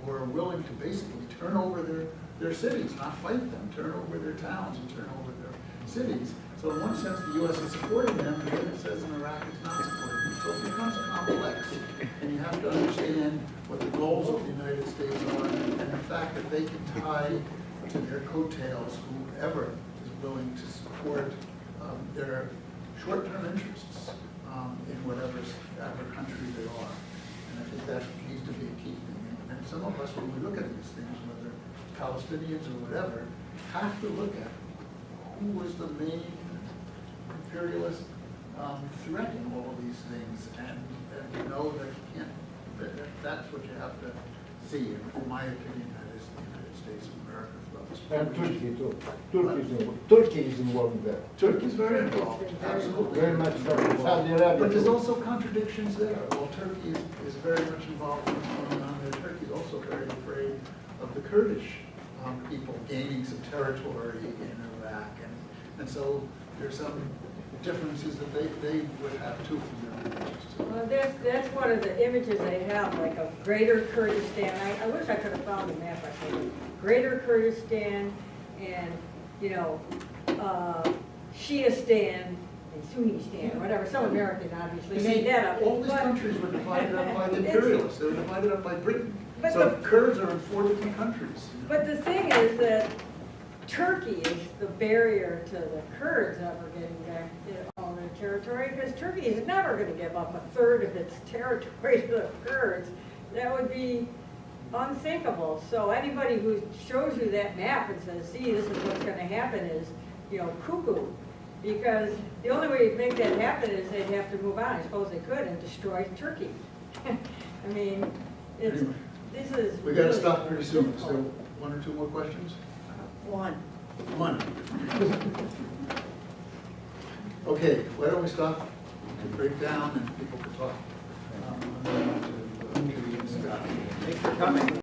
were willing to basically turn over their cities, not fight them, turn over their towns and turn over their cities. So in one sense, the U.S. is supporting them, and then it says in Iraq it's not supporting them. So it becomes complex, and you have to understand what the goals of the United States are, and the fact that they can tie to their coattails whoever is willing to support their short-term interests in whatever country they are. And I think that needs to be a key thing. And some of us, when we look at these things, whether Palestinians or whatever, have to look at who was the main imperialist threat in all of these things, and to know that you can't, that's what you have to see. And in my opinion, that is the United States of America. And Turkey too. Turkey is involved there. Turkey is very involved, absolutely. Very much so. Saudi Arabia. But there's too. also contradictions there. While Turkey is very much involved in what's going on there, Turkey is also very afraid of the Kurdish people gaining some territory in Iraq. And so there's some differences that they would have too from their religions. Well, that's one of the images they have, like of Greater Kurdistan. I wish I could have found a map. I think Greater Kurdistan and, you know, Shiistan and Sunnistan, whatever. Some American obviously made that up. All these But- countries were divided up by the imperialists. They were divided up by Britain. But So the- Kurds are in 4 different countries. But the thing is that Turkey is the barrier to the Kurds ever getting back all their territory, because Turkey is never going to give up a third of its territory to the Kurds. That would be unthinkable. So anybody who shows you that map and says, see, this is what's going to happen is, you know, cuckoo. Because the only way to make that happen is they'd have to move on, I suppose they could, and destroy Turkey. I mean, it's, Anyway, this is we got to really stop pretty soon. difficult. So 1 or 2 more questions? One. One. Okay, why don't we stop, we can break down and people can talk. I'm going to Judy and Scott. Thanks for coming.